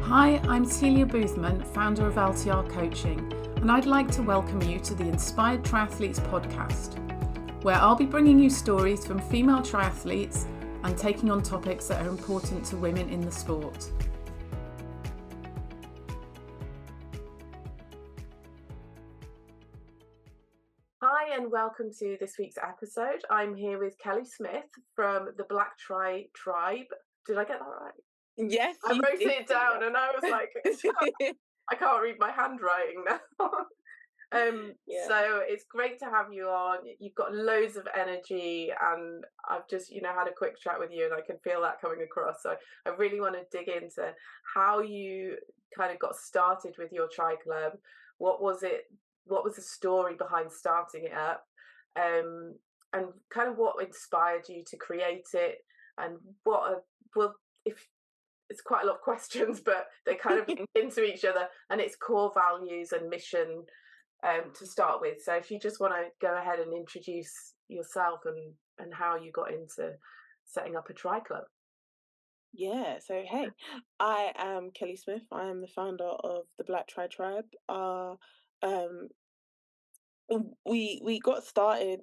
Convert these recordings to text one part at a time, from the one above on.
Hi, I'm Celia Boothman, founder of LTR Coaching, and I'd like to welcome you to the Inspired Triathletes podcast, where I'll be bringing you stories from female triathletes and taking on topics that are important to women in the sport. Hi and welcome to this week's episode. I'm here with Kelly Smith from the Black Tri Tribe. Did I get that right? Yes, I wrote it down and I was like, I can't read my handwriting now. So it's great to have you on. You've got loads of energy and I've just, had a quick chat with you and I can feel that coming across. So I really want to dig into how you kind of got started with your tri club. What was the story behind starting it up? And kind of what inspired you to create it, and if it's quite a lot of questions, but they kind of link into each other and its core values and mission to start with. So if you just want to go ahead and introduce yourself and how you got into setting up a tri club. Yeah, so hey, I am Kelly Smith. I am the founder of the Black Tri Tribe. We got started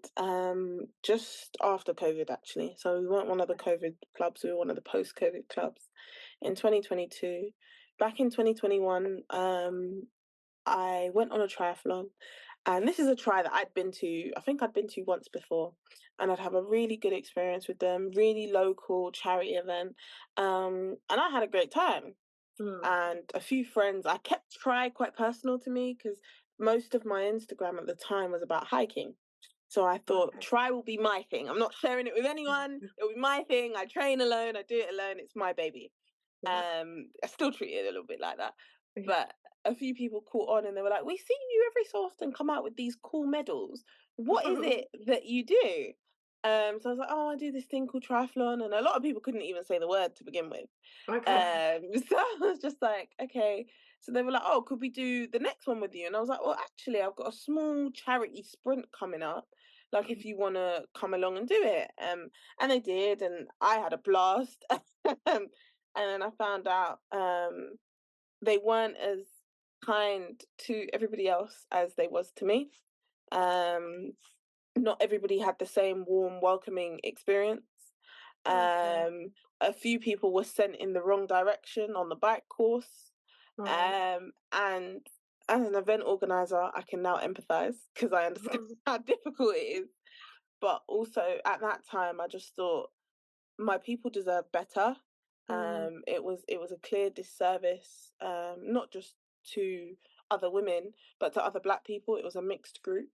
just after COVID actually. So we weren't one of the COVID clubs, we were one of the post-COVID clubs in 2022. Back in 2021, I went on a triathlon, and this is a tri that I'd been to, I think I'd been to once before, and I'd have a really good experience with them, really local charity event. And I had a great time. And a few friends, I kept tri quite personal to me because most of my Instagram at the time was about hiking. So I thought tri will be my thing. I'm not sharing it with anyone. It'll be my thing. I train alone. I do it alone. It's my baby. I still treat it a little bit like that. But a few people caught on and they were like, we see you every so often come out with these cool medals. What is it that you do? So I was like, oh, I do this thing called triathlon. And a lot of people couldn't even say the word to begin with. So I was just like, okay. So they were like, oh, could we do the next one with you? And I was like, well, actually, I've got a small charity sprint coming up. Like, if you want to come along and do it. And they did. And I had a blast. And then I found out they weren't as kind to everybody else as they was to me. Not everybody had the same warm, welcoming experience. A few people were sent in the wrong direction on the bike course. And as an event organizer, I can now empathize because I understand how difficult it is. But also at that time, I just thought my people deserve better. It was a clear disservice, not just to other women, but to other Black people. It was a mixed group.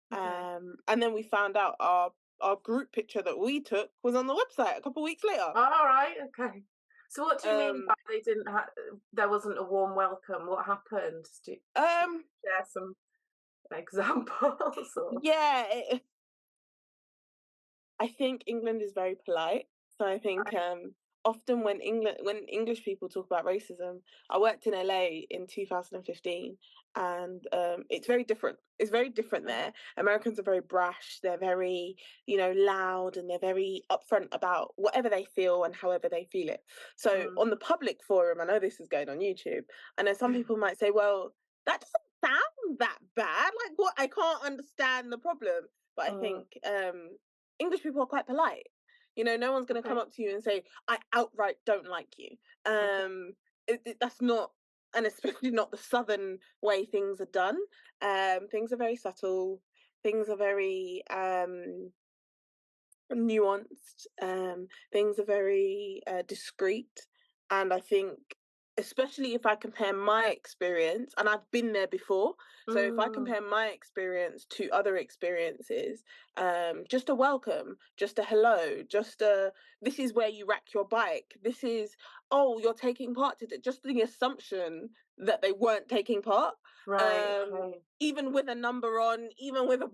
And then we found out our group picture that we took was on the website a couple of weeks later. All right, okay. So what do you mean by they didn't there wasn't a warm welcome? What happened? Do you share some examples? Yeah, I think England is very polite. So I think often when English people talk about racism, I worked in LA in 2015, and it's very different. It's very different there. Americans are very brash. They're very, loud, and they're very upfront about whatever they feel and however they feel it. So on the public forum, I know this is going on YouTube, I know some people might say, well, that doesn't sound that bad. Like, what? I can't understand the problem. But I think English people are quite polite. No one's going to come up to you and say, I outright don't like you. That's not, and especially not the Southern way things are done. Things are very subtle. Things are very nuanced. Things are very discreet. And I think, especially if I compare my experience, and I've been there before, so if I compare my experience to other experiences, just a welcome, just a hello, just a, this is where you rack your bike, this is, oh, you're taking part today, just the assumption that they weren't taking part, even with a number on, even with a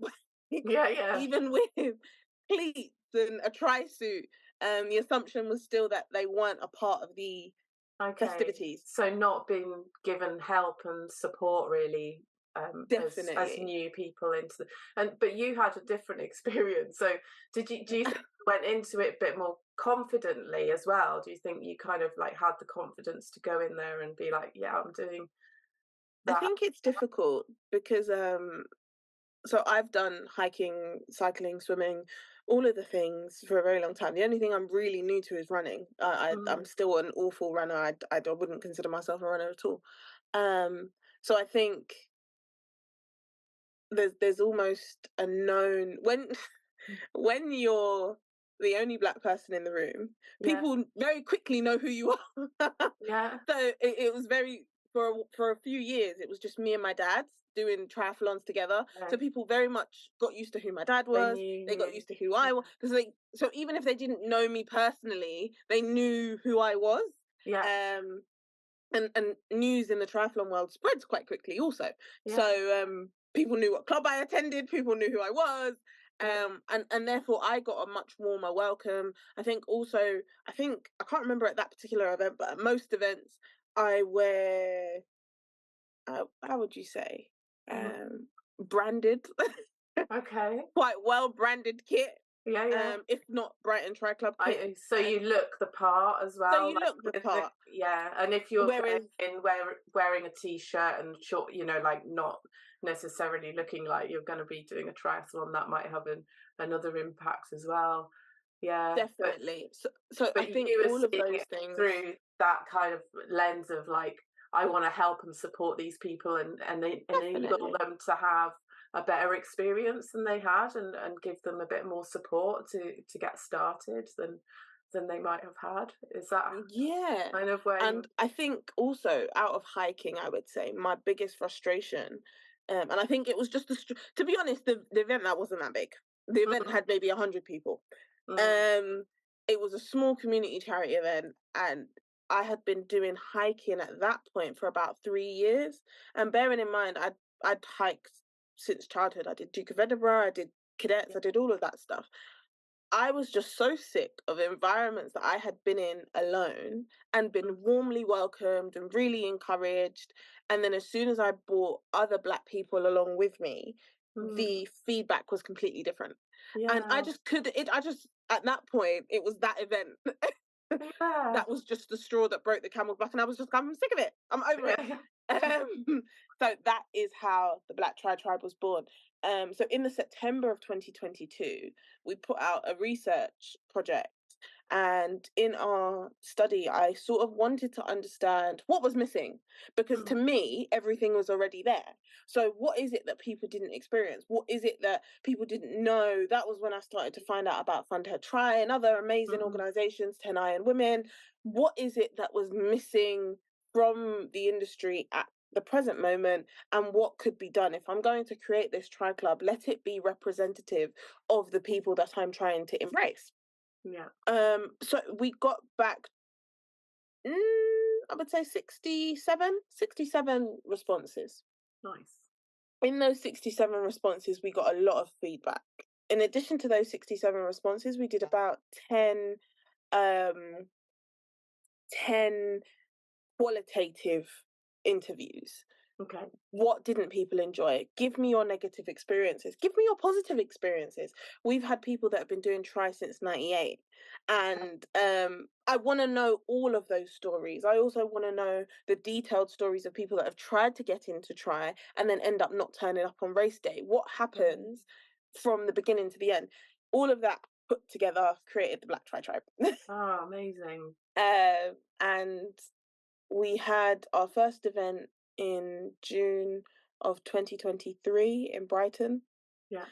even with cleats and a tri-suit, the assumption was still that they weren't a part of the festivities. So not being given help and support really, Definitely. as new people into but you had a different experience. So do you think you went into it a bit more confidently as well? Do you think you kind of like had the confidence to go in there and be like, yeah, I'm doing I that? think it's difficult because so I've done hiking, cycling, swimming, all of the things for a very long time. The only thing I'm really new to is running. I'm Mm, still an awful runner. I wouldn't consider myself a runner at all. So I think there's almost a known when you're the only Black person in the room, yeah, people very quickly know who you are. yeah, So it was very for a few years. It was just me and my dad doing triathlons together. yeah. So people very much got used to who my dad They was. knew They got you. used to who Yeah, I was. So even if they didn't know me personally, they knew who I was. yeah, Um, and news in the triathlon world spreads quite quickly also. yeah, So people knew what club I attended, people knew who I was, yeah. and therefore I got a much warmer welcome. I think also, I can't remember at that particular event, but at most events I wear, how would you say, Mhm. branded, Okay. quite well branded kit, Yeah, yeah. if not Brighton Tri Club kit. So you look the part as So well, you look the like with the, part, yeah. And if you're going whereas in wearing a t-shirt and short, you know, like not necessarily looking like you're going to be doing a triathlon, that might have another impact as well. Yeah, definitely. So I but think you were all of seeing those it things. through that kind of lens of like, I want to help and support these people and enable Definitely. them to have a better experience than they had, and give them a bit more support to get started than they might have had. Is that Yeah. kind of where you? And I think also out of hiking, I would say my biggest frustration, and I think it was just to be honest, the event that wasn't that big. The event Mm, had maybe 100 people. mm, Um, it was a small community charity event, and I had been doing hiking at that point for about 3 years. And bearing in mind, I'd hiked since childhood. I did Duke of Edinburgh, I did cadets, yeah, I did all of that stuff. I was just so sick of environments that I had been in alone and mm, been warmly welcomed and really encouraged. And then as soon as I brought other Black people along with me, mm, the feedback was completely different. And I yeah, just could it I just at that point it was that event yeah, that was just the straw that broke the camel's back, and I was just I'm sick of it. I'm over it. yeah, So that is how the Black Tribe was born. So in the September of 2022, we put out a research project, and in our study, I sort of wanted to understand what was missing, because to mm, me, everything was already there. So what is it that people didn't experience? What is it that people didn't know? That was when I started to find out about Fund Her Try and other amazing mm, organizations, 10 Iron Women. What is it that was missing from the industry at the present moment, and what could be done? If I'm going to create this tri club, let it be representative of the people that I'm trying to embrace. yeah, So we got back, I would say 67 responses. nice. In those 67 responses, we got a lot of feedback. In addition to those 67 responses, we did about um, 10 qualitative interviews. Okay. What didn't people enjoy? Give me your negative experiences. Give me your positive experiences. We've had people that have been doing Try since 98. And I want to know all of those stories. I also want to know the detailed stories of people that have tried to get into Try and then end up not turning up on race day. What Mm. happens from the beginning to the end? All of that put together created the Black Tri Tribe. Oh, amazing. And we had our first event in June of 2023 in Brighton. Yeah,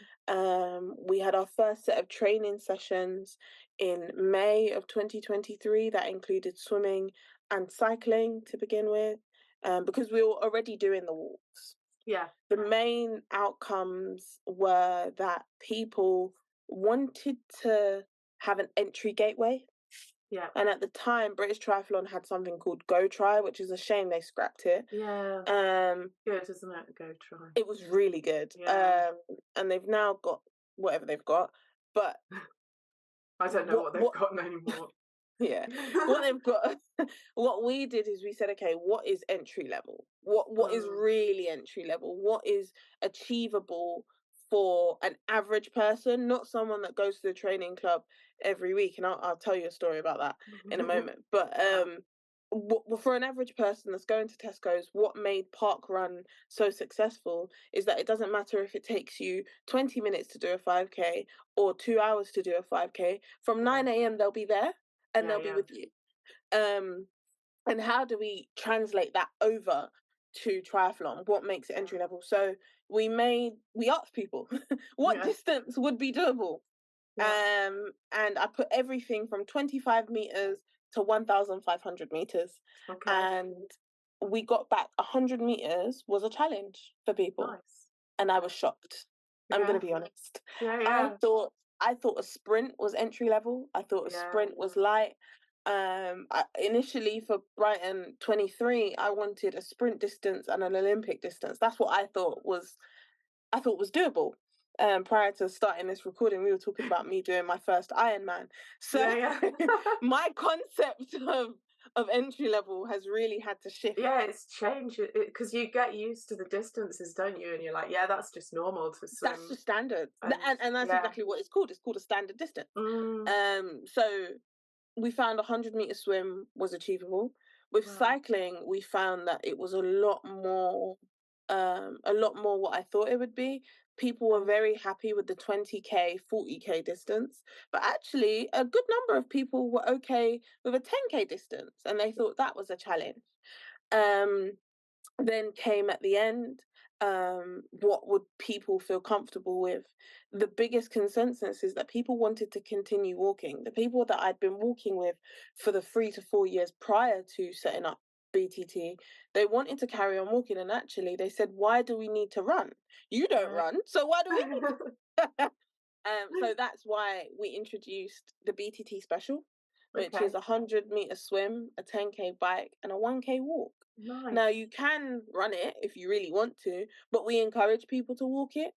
We had our first set of training sessions in May of 2023 that included swimming and cycling to begin with, because we were already doing the walks. yeah, The main outcomes were that people wanted to have an entry gateway, yeah, and at the time, British Triathlon had something called Go Try, which is a shame they scrapped it. yeah. Um, Good, isn't it? Go try. it was really good. Yeah. And they've now got whatever they've got. But I don't know what they've what got anymore. yeah, what they've got, what we did is we said, okay, what is entry level? What is Mm, really entry level? What is achievable for an average person, not someone that goes to the training club every week. And I'll tell you a story about that in a moment. But for an average person that's going to Tesco's, what made Park Run so successful is that it doesn't matter if it takes you 20 minutes to do a 5K or 2 hours to do a 5K. From 9 a.m. they'll be there and they'll be with you. And how do we translate that over to triathlon? What makes it entry level? So we asked people what distance would be doable. And I put everything from 25 meters to 1,500 meters. And we got back 100 meters was a challenge for people. Nice. And I was shocked. I'm going to be honest. I thought a sprint was entry level. I thought a sprint was light. Initially for Brighton 23, I wanted a sprint distance and an Olympic distance. That's what I thought was doable. Prior to starting this recording, we were talking about me doing my first Ironman. So my concept of entry level has really had to shift. Yeah, it's changed because you get used to the distances, don't you? And you're like, yeah, that's just normal to swim. That's just standard, and that's exactly what it's called. It's called a standard distance. So we found 100-meter swim was achievable. With cycling, we found that it was a lot more what I thought it would be. People were very happy with the 20K, 40K distance, but actually a good number of people were okay with a 10K distance, and they thought that was a challenge. Then came at the end, what would people feel comfortable with? The biggest consensus is that people wanted to continue walking. The people that I'd been walking with for the 3 to 4 years prior to setting up BTT, they wanted to carry on walking, and actually they said, why do we need to run? You don't run, so why do we need to? So that's why we introduced the BTT special, which is a 100-meter swim, a 10K bike, and a 1K walk. Nice. Now you can run it if you really want to, but we encourage people to walk it.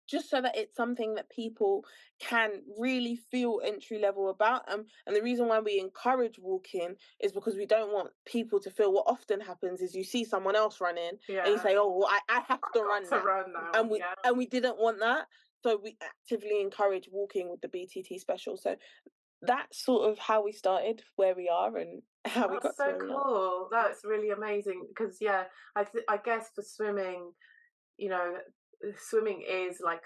Just so that it's something that people can really feel entry level about. And the reason why we encourage walking is because we don't want people to feel, what often happens is you see someone else running and you say, oh, well, I have to run now. And we didn't want that. So we actively encourage walking with the BTT special. So that's sort of how we started, where we are, and how we got to where we are. That's so cool. That's really amazing because, I guess for swimming, swimming is like,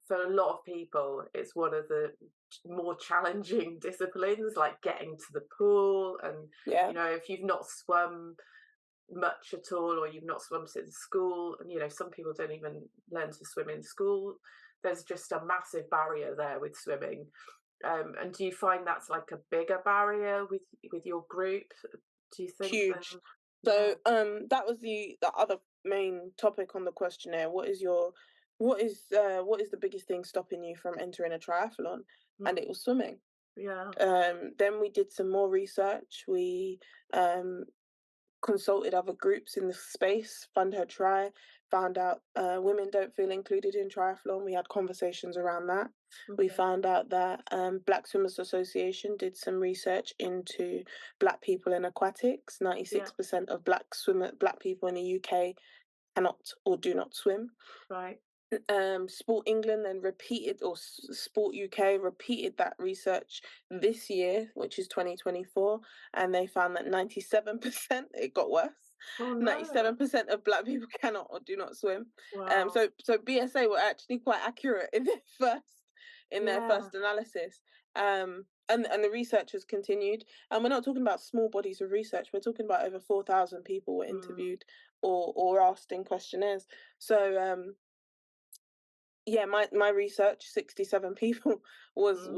for a lot of people, it's one of the more challenging disciplines, like getting to the pool. And, if you've not swum much at all, or you've not swum since school, and, some people don't even learn to swim in school, there's just a massive barrier there with swimming. And do you find that's like a bigger barrier with your group? Do you think? Huge. So that was the other main topic on the questionnaire. What is the biggest thing stopping you from entering a triathlon? And it was swimming. Then we did some more research. We consulted other groups in the space, Fund Her Tri, found out women don't feel included in triathlon. We had conversations around that. We found out that Black Swimmers Association did some research into Black people in aquatics. 96% of Black people in the UK cannot or do not swim. Right. Sport England then Sport UK repeated that research this year, which is 2024, and they found that 97%, it got worse. 97% of Black people cannot or do not swim. Wow. So BSA were actually quite accurate in their first analysis. And the research has continued. And we're not talking about small bodies of research. We're talking about over 4,000 people were interviewed or asked in questionnaires. So my research, 67 people, was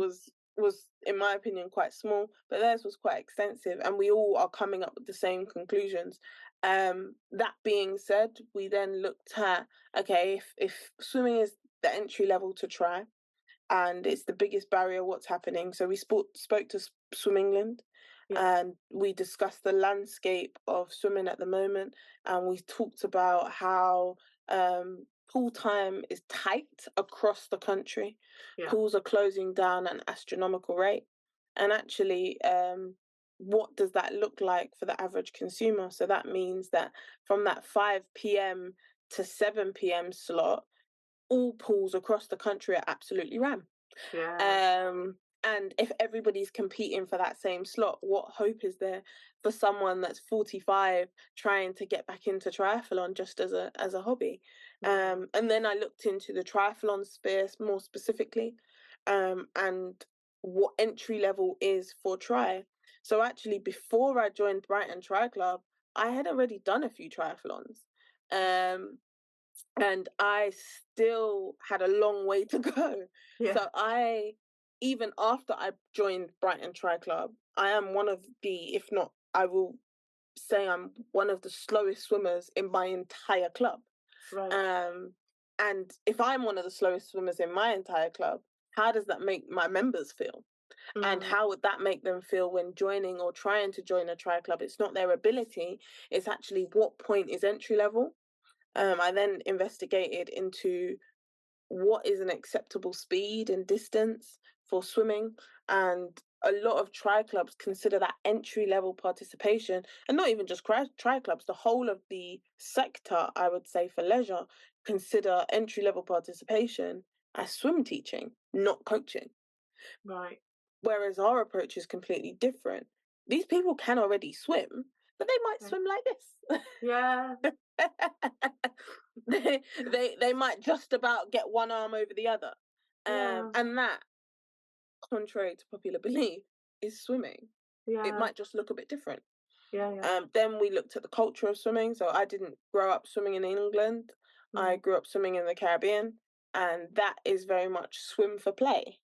in my opinion quite small, but theirs was quite extensive, and we all are coming up with the same conclusions. That being said, we then looked at, okay, if swimming is the entry level to try, and it's the biggest barrier, what's happening? So we spoke to Swim England, and we discussed the landscape of swimming at the moment, and we talked about how pool time is tight across the country. Pools are closing down at an astronomical rate, and actually what does that look like for the average consumer? So that means that from that 5 p.m. to 7 p.m. slot, all pools across the country are absolutely rammed. Yeah. And if everybody's competing for that same slot, what hope is there for someone that's 45 trying to get back into triathlon just as a hobby? And then I looked into the triathlon sphere more specifically, and what entry level is for tri. So actually, before I joined Brighton Tri Club, I had already done a few triathlons. And I still had a long way to go. Yeah. So even after I joined Brighton Tri Club, I am one of the, if not, I will say I'm one of the slowest swimmers in my entire club. Right. And if I'm one of the slowest swimmers in my entire club, how does that make my members feel? And how would that make them feel when joining or trying to join a tri club? It's not their ability, it's actually what point is entry level. I then investigated into what is an acceptable speed and distance for swimming, and a lot of tri clubs consider that entry level participation, and not even just tri clubs, the whole of the sector, I would say, for leisure, consider entry level participation as swim teaching, not coaching. Right. Whereas our approach is completely different. These people can already swim, but they might swim like this. Yeah. they might just about get one arm over the other. And that, contrary to popular belief, is swimming. It might just look a bit different. Then we looked at the culture of swimming. So I didn't grow up swimming in England. I grew up swimming in the Caribbean, and that is very much swim for play.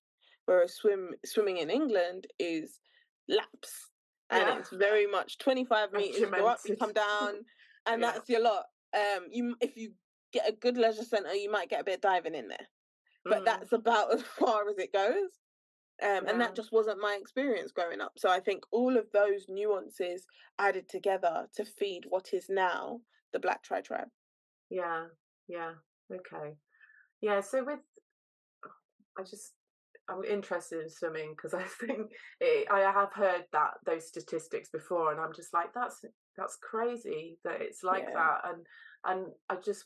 Whereas swimming in England is laps, and it's very much 25 meters. You go up, you come down, and that's your lot. If you get a good leisure centre, you might get a bit of diving in there, but that's about as far as it goes. And that just wasn't my experience growing up. So I think all of those nuances added together to feed what is now the Black Tri Tribe. Yeah. Okay. Yeah. So I'm interested in swimming because I think I have heard those statistics before, and I'm just like, that's crazy that it's like that. And I just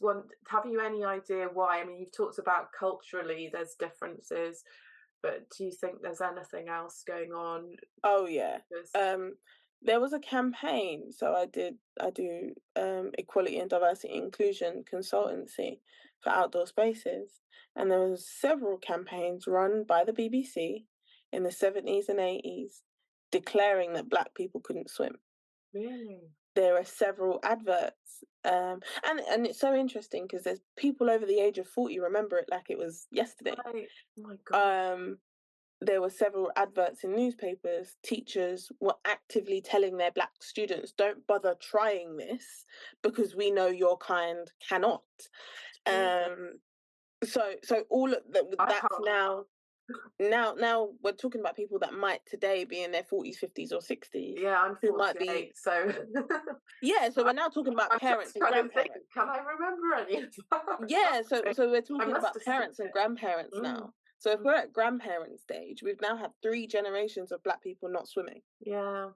have you any idea why? I mean, you've talked about culturally there's differences, but do you think there's anything else going on? Oh yeah. There was a campaign. So I do equality and diversity inclusion consultancy for outdoor spaces, and there was several campaigns run by the BBC in the 70s and 80s declaring that Black people couldn't swim. Really? There are several adverts, and it's so interesting because there's people over the age of 40 remember it like it was yesterday. Right. Oh my God. There were several adverts in newspapers. Teachers were actively telling their Black students, don't bother trying this because we know your kind cannot. So all of that's now we're talking about people that might today be in their 40s, 50s or 60s. Yeah, I'm 48, so so we're now talking about parents and grandparents. Can I remember any of that? Yeah, so we're talking about parents and grandparents now. So if we're at grandparents' stage, we've now had 3 generations of Black people not swimming. Yeah.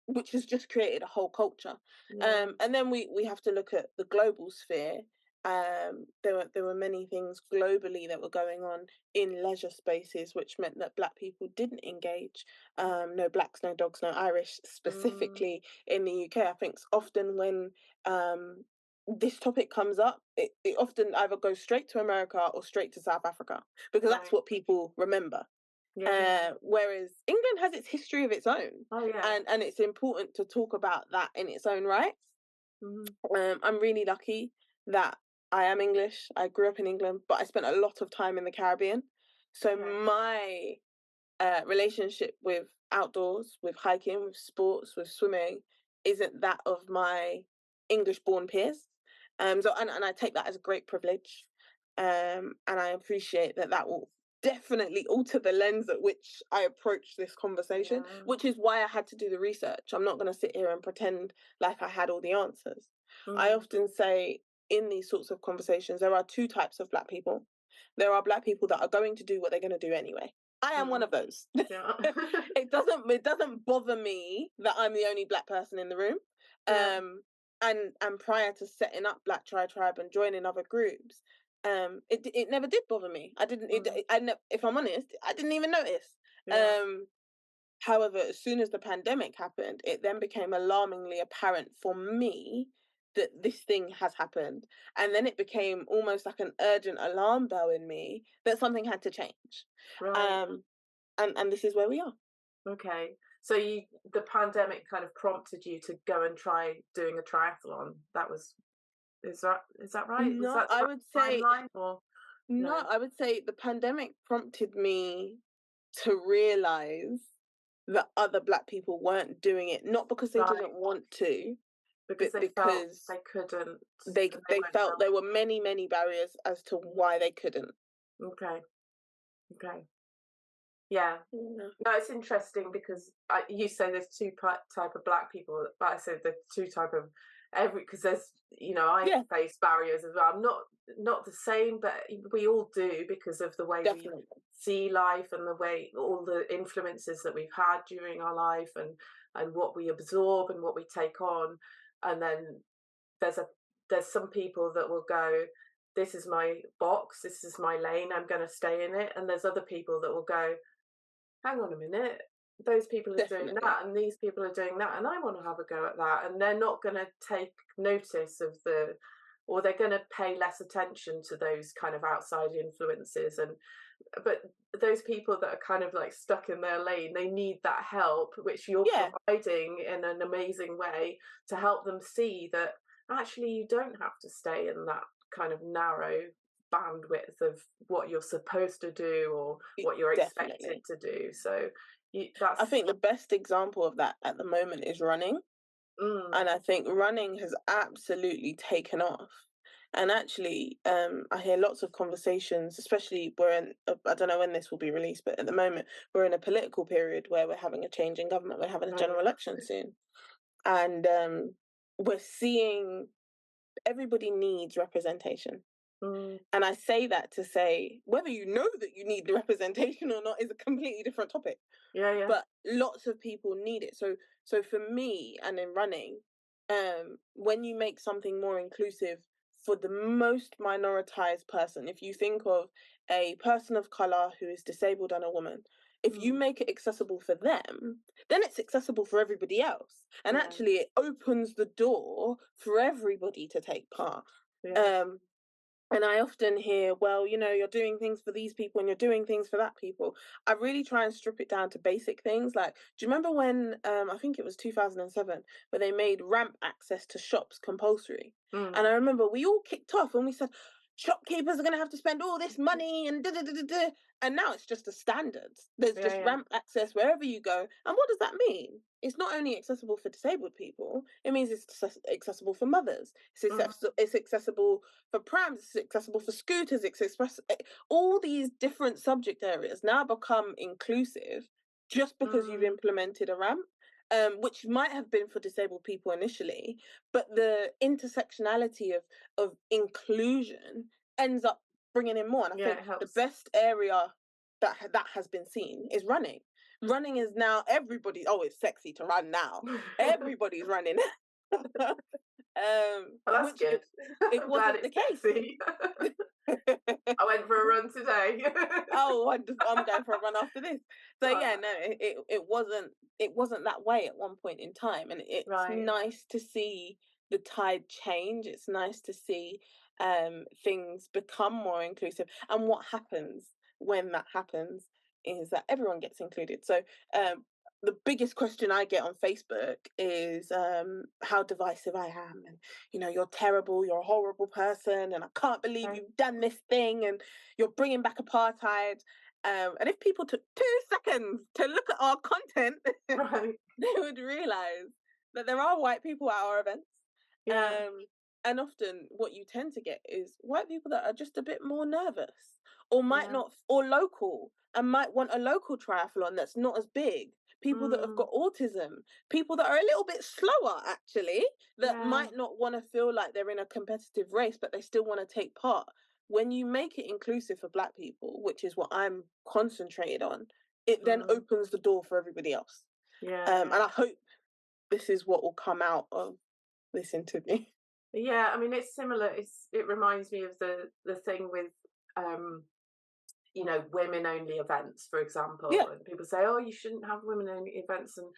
Which has just created a whole culture. And then we have to look at the global sphere. There were many things globally that were going on in leisure spaces, which meant that Black people didn't engage. No Blacks, no dogs, no Irish, specifically in the UK. I think often when this topic comes up, it often either goes straight to America or straight to South Africa, because that's what people remember. Whereas England has its history of its own. And it's important to talk about that in its own right. I'm really lucky that I am English. I grew up in England, but I spent a lot of time in the Caribbean. So my relationship with outdoors, with hiking, with sports, with swimming, isn't that of my English-born peers. And I take that as a great privilege. And I appreciate that will definitely alter the lens at which I approach this conversation, which is why I had to do the research. I'm not going to sit here and pretend like I had all the answers. I often say in these sorts of conversations, there are 2 types of Black people. There are Black people that are going to do what they're going to do anyway. I am one of those. It doesn't bother me that I'm the only Black person in the room. and prior to setting up Black Tribe and joining other groups, it never did bother me. I didn't. If I'm honest, I didn't even notice. Yeah. However, as soon as the pandemic happened, it then became alarmingly apparent for me that this thing has happened, and then it became almost like an urgent alarm bell in me that something had to change. Right. And this is where we are. Okay. So the pandemic kind of prompted you to go and try doing a triathlon. Is that right? Was No, that I the would right say timeline or no. no? I would say the pandemic prompted me to realize that other Black people weren't doing it, not because they Right. didn't want to, Because but they felt because they couldn't they and they they weren't felt there helped. were many barriers as to why they couldn't. Okay. Okay. Yeah. Yeah. No, it's interesting because you say there's two type of Black people, but I said there's two type of because there's I Yeah, face barriers as well. Not the same, but we all do because of the way we definitely. see life and the way all the influences that we've had during our life and what we absorb and what we take on. And then there's a there's some people that will go, this is my box, this is my lane, I'm going to stay in it. And there's other people that will go, hang on a minute, those people are doing Definitely. that and these people are doing that and I want to have a go at that, and they're not going to take notice of or they're going to pay less attention to those kind of outside influences. And but those people that are kind of like stuck in their lane, they need that help which you're Yeah, providing in an amazing way to help them see that actually you don't have to stay in that kind of narrow bandwidth of what you're supposed to do or what you're expected definitely. to do. So I that's think the best example of that at the moment is running. mm, And I think running has absolutely taken off. And actually, I hear lots of conversations, especially I don't know when this will be released, but at the moment, we're in a political period where we're having a change in government. We're having a right. general election soon. And we're seeing everybody needs representation. Mm, And I say that to say whether you know that you need the representation or not is a completely different topic. yeah, yeah. But lots of people need it. So for me and in running, when you make something more inclusive for the most minoritized person, if you think of a person of color who is disabled and a woman, if you Mm, make it accessible for them, then it's accessible for everybody else. And yeah, actually it opens the door for everybody to take part. yeah. Um, and I often hear, well, you're doing things for these people and you're doing things for that people. I really try and strip it down to basic things. Like, do you remember when, I think it was 2007, where they made ramp access to shops compulsory? And I Mm, remember we all kicked off and we said, shopkeepers are going to have to spend all this money and da da da da da. And now it's just a standard. There's yeah, just yeah. ramp access wherever you go. And what does that mean? It's not only accessible for disabled people, it means it's accessible for mothers. Mm, It's accessible for prams, it's accessible for scooters, all these different subject areas now become inclusive just because you've mm, implemented a ramp, which might have been for disabled people initially, but the intersectionality of inclusion ends up bringing in more. And I yeah, think it the helps. best area that has been seen is running. Running is now everybody. Oh, it's sexy to run now. Everybody's running. Well, that's Which good. it I'm glad wasn't the it's case. sexy. I went for a run today. Oh, I'm going for a run after this. So Uh, yeah, no, it wasn't that way at one point in time, and it's right. nice to see the tide change. It's nice to see things become more inclusive. And what happens when that happens is that everyone gets included. So the biggest question I get on Facebook is how divisive I am, and you're terrible, you're a horrible person, and I can't believe Right. you've done this thing, and you're bringing back apartheid. And if people took 2 seconds to look at our content, Right. they would realize that there are white people at our events. Yeah. Um, and often what you tend to get is white people that are just a bit more nervous or might Yeah. not, or local and might want a local triathlon that's not as big. People that have Mm, got autism, people that are a little bit slower actually, that yeah. might not want to feel like they're in a competitive race, but they still want to take part. When you make it inclusive for Black people, which is what I'm concentrated on, it then Mm, opens the door for everybody else. yeah. And I hope this is what will come out of this interview. Yeah, I mean, it's similar. It reminds me of the thing with women only events, for example. Yeah. And people say, oh, you shouldn't have women only events and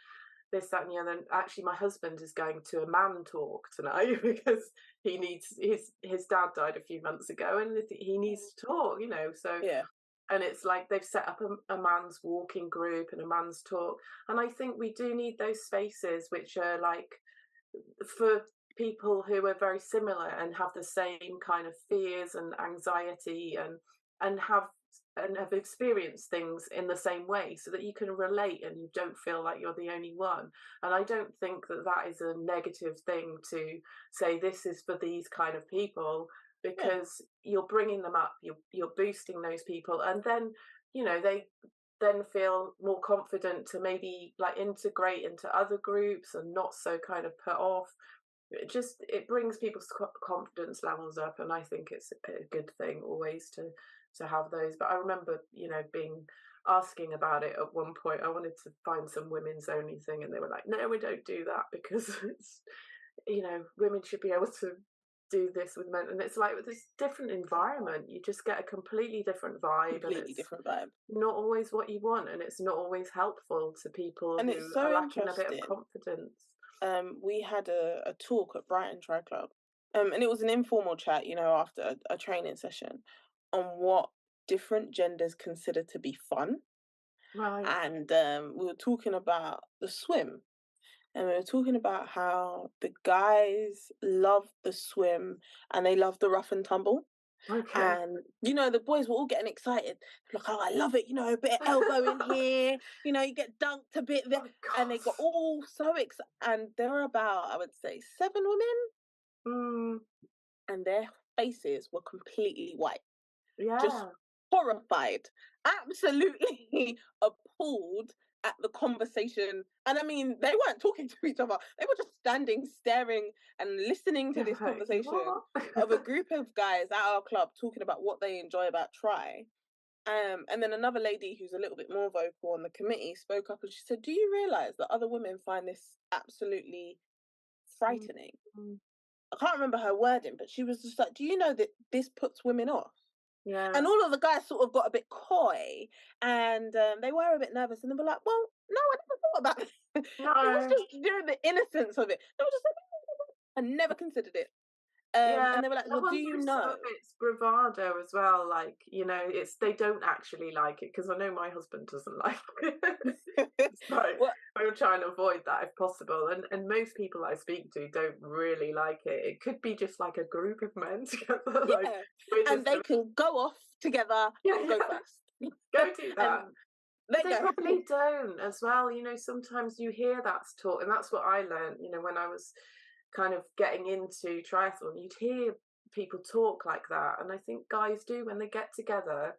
this, that, and the other. And actually, my husband is going to a man talk tonight because he needs his dad died a few months ago, and he needs to talk. So Yeah. and it's like they've set up a man's walking group and a man's talk, and I think we do need those spaces which are like for people who are very similar and have the same kind of fears and anxiety and have experienced things in the same way, so that you can relate and you don't feel like you're the only one. And I don't think that is a negative thing to say this is for these kind of people, because you're bringing them up, you're boosting those people, and then they then feel more confident to maybe like integrate into other groups and not so kind of put off. It brings people's confidence levels up, and I think it's a good thing always to have those. But I remember being asking about it at one point. I wanted to find some women's only thing, and they were like, no, we don't do that because it's women should be able to do this with men. And it's like with this different environment, you just get a completely different vibe, and Completely it's different vibe. not always what you want, and it's not always helpful to people And who it's so are lacking a bit of interesting. confidence. We had a talk at Brighton Tri Club, and it was an informal chat, after a training session, on what different genders consider to be fun. Right. And we were talking about the swim, and we were talking about how the guys love the swim and they love the rough and tumble. Okay. And the boys were all getting excited, like, oh, I love it, a bit of elbow in here, you get dunked a bit there. Oh And they God. got all so excited. And there were about, I would say, 7 women, Mm, and their faces were completely white, just yeah. horrified, absolutely appalled at the conversation. And I mean, they weren't talking to each other, they were just standing, staring, and listening to this Like, conversation what? of a group of guys at our club talking about what they enjoy about tri. And then another lady who's a little bit more vocal on the committee spoke up, and she said, do you realize that other women find this absolutely Mm, frightening? mm, I can't remember her wording, but she was just like, do you know that this puts women off? yeah. And all of the guys sort of got a bit coy, and they were a bit nervous, and they were like, well, no, I never thought about it. It was No. just the innocence of it. They were just like, I never considered it. Yeah, And they were like, I well, do wonder you if some know? of it's bravado as well. Like, it's they don't actually like it, because I know my husband doesn't like it. So Well, I'm trying to avoid that if possible. And most people I speak to don't really like it. It could be just like a group of men together, like yeah. we're And just they can go off together, yeah, I'll go yeah, first. go do And that. But they they go. probably don't as well. Sometimes you hear that talk, and that's what I learned, when I was kind of getting into triathlon. You'd hear people talk like that, and I think guys do when they get together.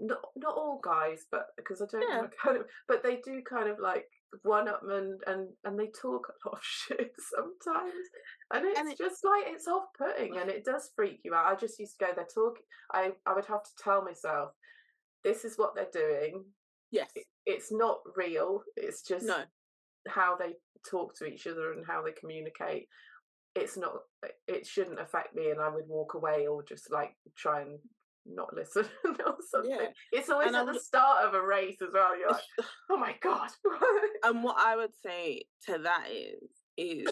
Not all guys, but because I don't Yeah. want to kind of, but they do kind of like one up and they talk a lot of shit sometimes, and And it's just like it's off putting, and it does freak you out. I just used to go there talk. I would have to tell myself, this is what they're doing. yes. It's not real. It's just No. how they talk to each other and how they communicate. It's not. It shouldn't affect me, and I would walk away or just like try and not listen or something. Yeah. It's always And at the start of a race as well. You're like, oh my god. And what I would say to that is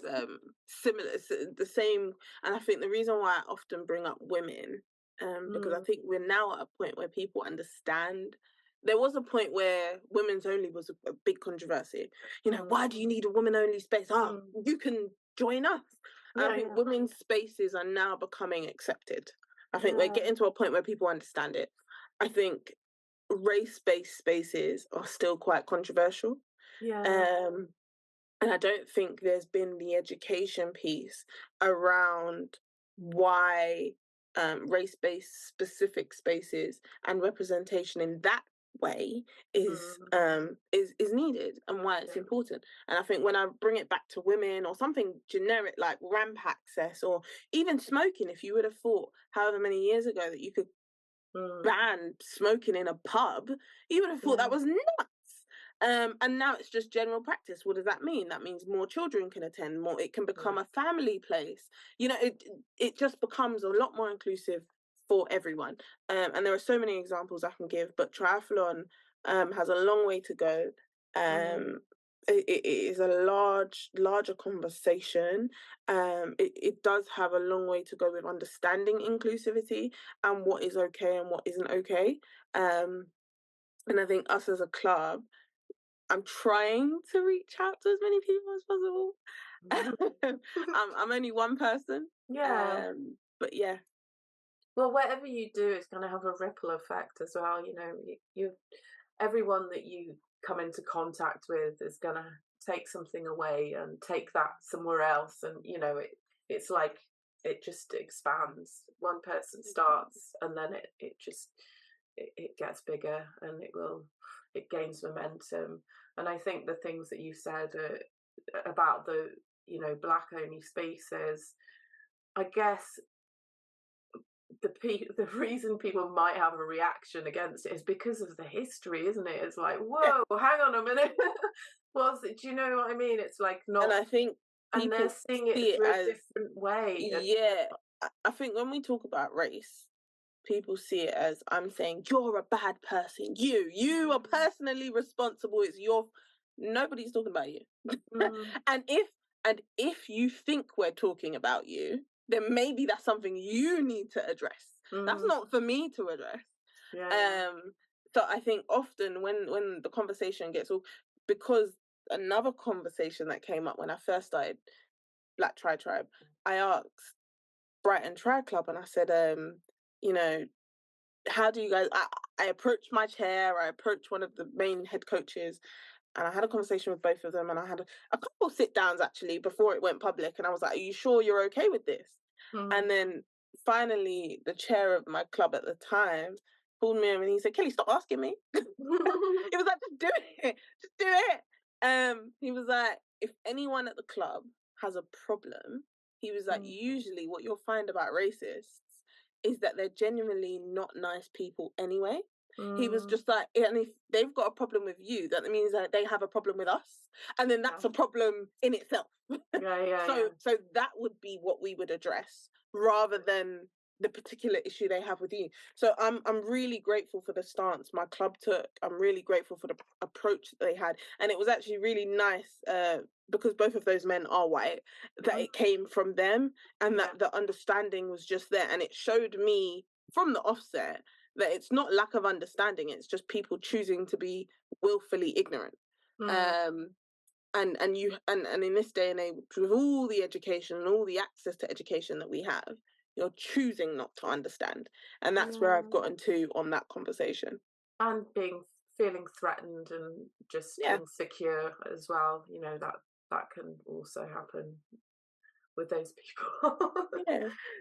similar, the same. And I think the reason why I often bring up women, because I Mm, think we're now at a point where people understand. There was a point where women's only was a big controversy. mm, Why do you need a women only space? Oh, mm. you can join us. And I Yeah, think yeah, women's spaces are now becoming accepted. I think we're yeah, getting to a point where people understand it. I think race-based spaces are still quite controversial. yeah. Um, and I don't think there's been the education piece around why race-based specific spaces and representation in that way Mm, is needed, and why it's yeah. important. And I think when I bring it back to women or something generic like ramp access or even smoking, if you would have thought however many years ago that you could Mm, ban smoking in a pub, you would have thought yeah, that was nuts. And now it's just general practice. What does that mean? That means more children can attend, more, it can become a family place. You know, it just becomes a lot more inclusive for everyone. And there are so many examples I can give, but triathlon has a long way to go. It is a larger conversation. It does have a long way to go with understanding inclusivity and what is okay and what isn't okay. And I think us as a club, I'm trying to reach out to as many people as possible. I'm only one person. Yeah. But yeah. Well, whatever you do, it's going to have a ripple effect as well. You know, you everyone that you come into contact with is going to take something away and take that somewhere else, and you know, it's like it just expands. One person starts, and then it gets bigger, and it gains momentum. And I think the things that you said about the, you know, black only spaces, I guess the reason people might have a reaction against it is because of the history, isn't it? It's like, whoa, hang on a minute. What's it? Do you know what I mean? It's like not, and I think and they're seeing it through a different way. Yeah, I think when we talk about race, people see it as, I'm saying you're a bad person. You are personally responsible. It's your. Nobody's talking about you. And if you think we're talking about you, then maybe that's something you need to address. That's not for me to address. So I think often when the conversation gets all, because another conversation that came up when I first started Black Tri Tribe, I asked Brighton Tri Club and I said, you know, how do you guys, I approached my chair, I approached one of the main head coaches, and I had a conversation with both of them, and I had a couple of sit downs actually before it went public, and I was like, are you sure you're okay with this? And then finally the chair of my club at the time pulled me in and he said, Kelly, stop asking me. He was like, just do it, just do it. He was like, if anyone at the club has a problem, he was like, usually what you'll find about racists is that they're genuinely not nice people anyway. He was just like, and if they've got a problem with you, that means that they have a problem with us, and then that's a problem in itself. So that would be what we would address, rather than the particular issue they have with you. So I'm really grateful for the stance my club took. I'm really grateful for the approach that they had, and it was actually really nice because both of those men are white, that it came from them, and that the understanding was just there, and it showed me from the offset that it's not lack of understanding, it's just people choosing to be willfully ignorant. And in this day and age, with all the education and all the access to education that we have, you're choosing not to understand, and that's where I've gotten to on that conversation. And feeling threatened and just insecure as well. You know, that can also happen with those people.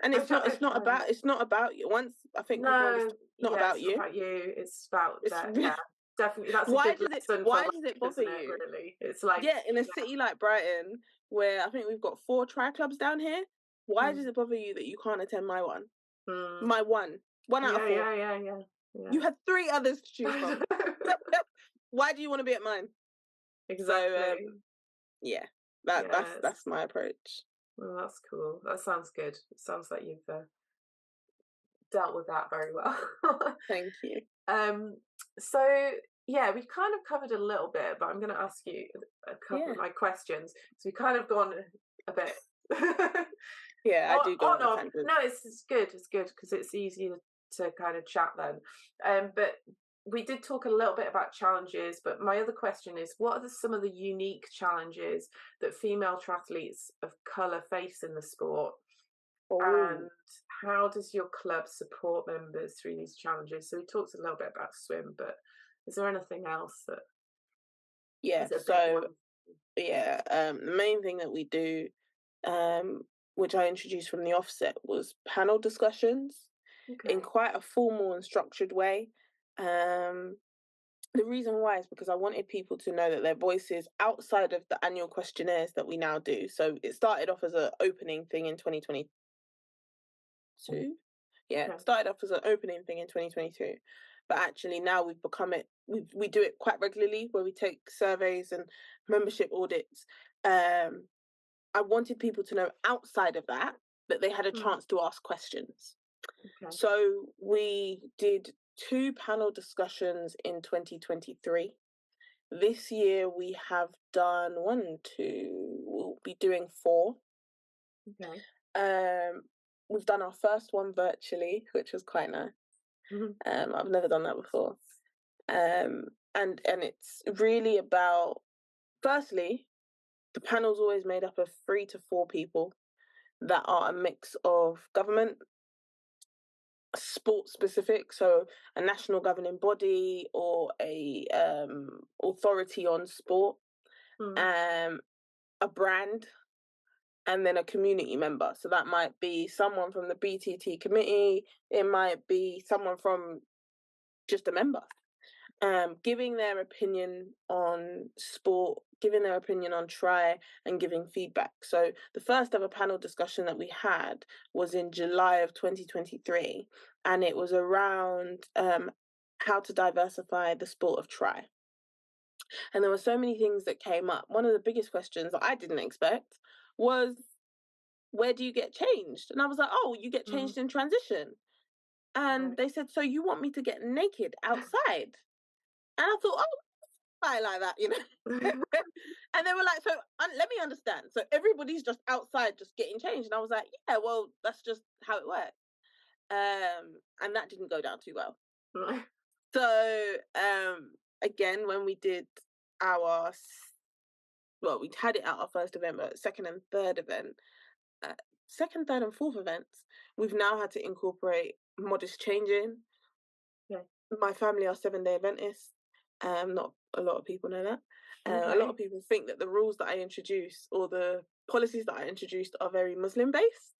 And it's not about you. Once I think it's not about you. It's about that. Definitely, that's why a good lesson. Why does it bother you? Really, it's like in a city like Brighton, where I think we've got 4 tri clubs down here. Why does it bother you that you can't attend my one? My one out of 4. Yeah. You had 3 others to choose from. Why do you want to be at mine? Exactly. So that's my approach. Well, that's cool. That sounds good. It sounds like you've dealt with that very well. Thank you. So yeah, we've kind of covered a little bit, but I'm going to ask you a couple of my questions. So we've kind of gone a bit. I do go on a tangent. No, it's good. It's good because it's easy to kind of chat then. But we did talk a little bit about challenges, but my other question is, what are some of the unique challenges that female triathletes of colour face in the sport? And how does your club support members through these challenges? So we talked a little bit about swim, but is there anything else that the main thing that we do, which I introduced from the offset, was panel discussions in quite a formal and structured way. The reason why is because I wanted people to know that their voices outside of the annual questionnaires that we now do. So it started off as an opening thing in 2022. It started off as an opening thing in 2022. but actually now we've become it. We do it quite regularly, where we take surveys and membership audits. I wanted people to know outside of that they had a chance to ask questions. Okay. So we did 2 panel discussions in 2023. This year we have done 1, 2, we'll be doing 4. Okay. We've done our first one virtually, which was quite nice. I've never done that before. And it's really about, firstly, the panel's always made up of 3 to 4 people that are a mix of government, sport specific, so a national governing body or a authority on sport, a brand, and then a community member. So that might be someone from the BTT committee, it might be someone from just a member, giving their opinion on sport, giving their opinion on tri, and giving feedback. So the first ever panel discussion that we had was in July of 2023, and it was around how to diversify the sport of tri. And there were so many things that came up. One of the biggest questions that I didn't expect was, where do you get changed? And I was like, oh, you get changed in transition. And they said, so you want me to get naked outside? And I thought, oh, I like that, you know. And they were like, so let me understand. So everybody's just outside, just getting changed. And I was like, yeah, well, that's just how it works. And that didn't go down too well. So again, when we did we had it at our first event, but second, third, and fourth events, we've now had to incorporate modest changing. My family are 7-day Adventists. Not a lot of people know that. A lot of people think that the rules that I introduce or the policies that I introduced are very Muslim based.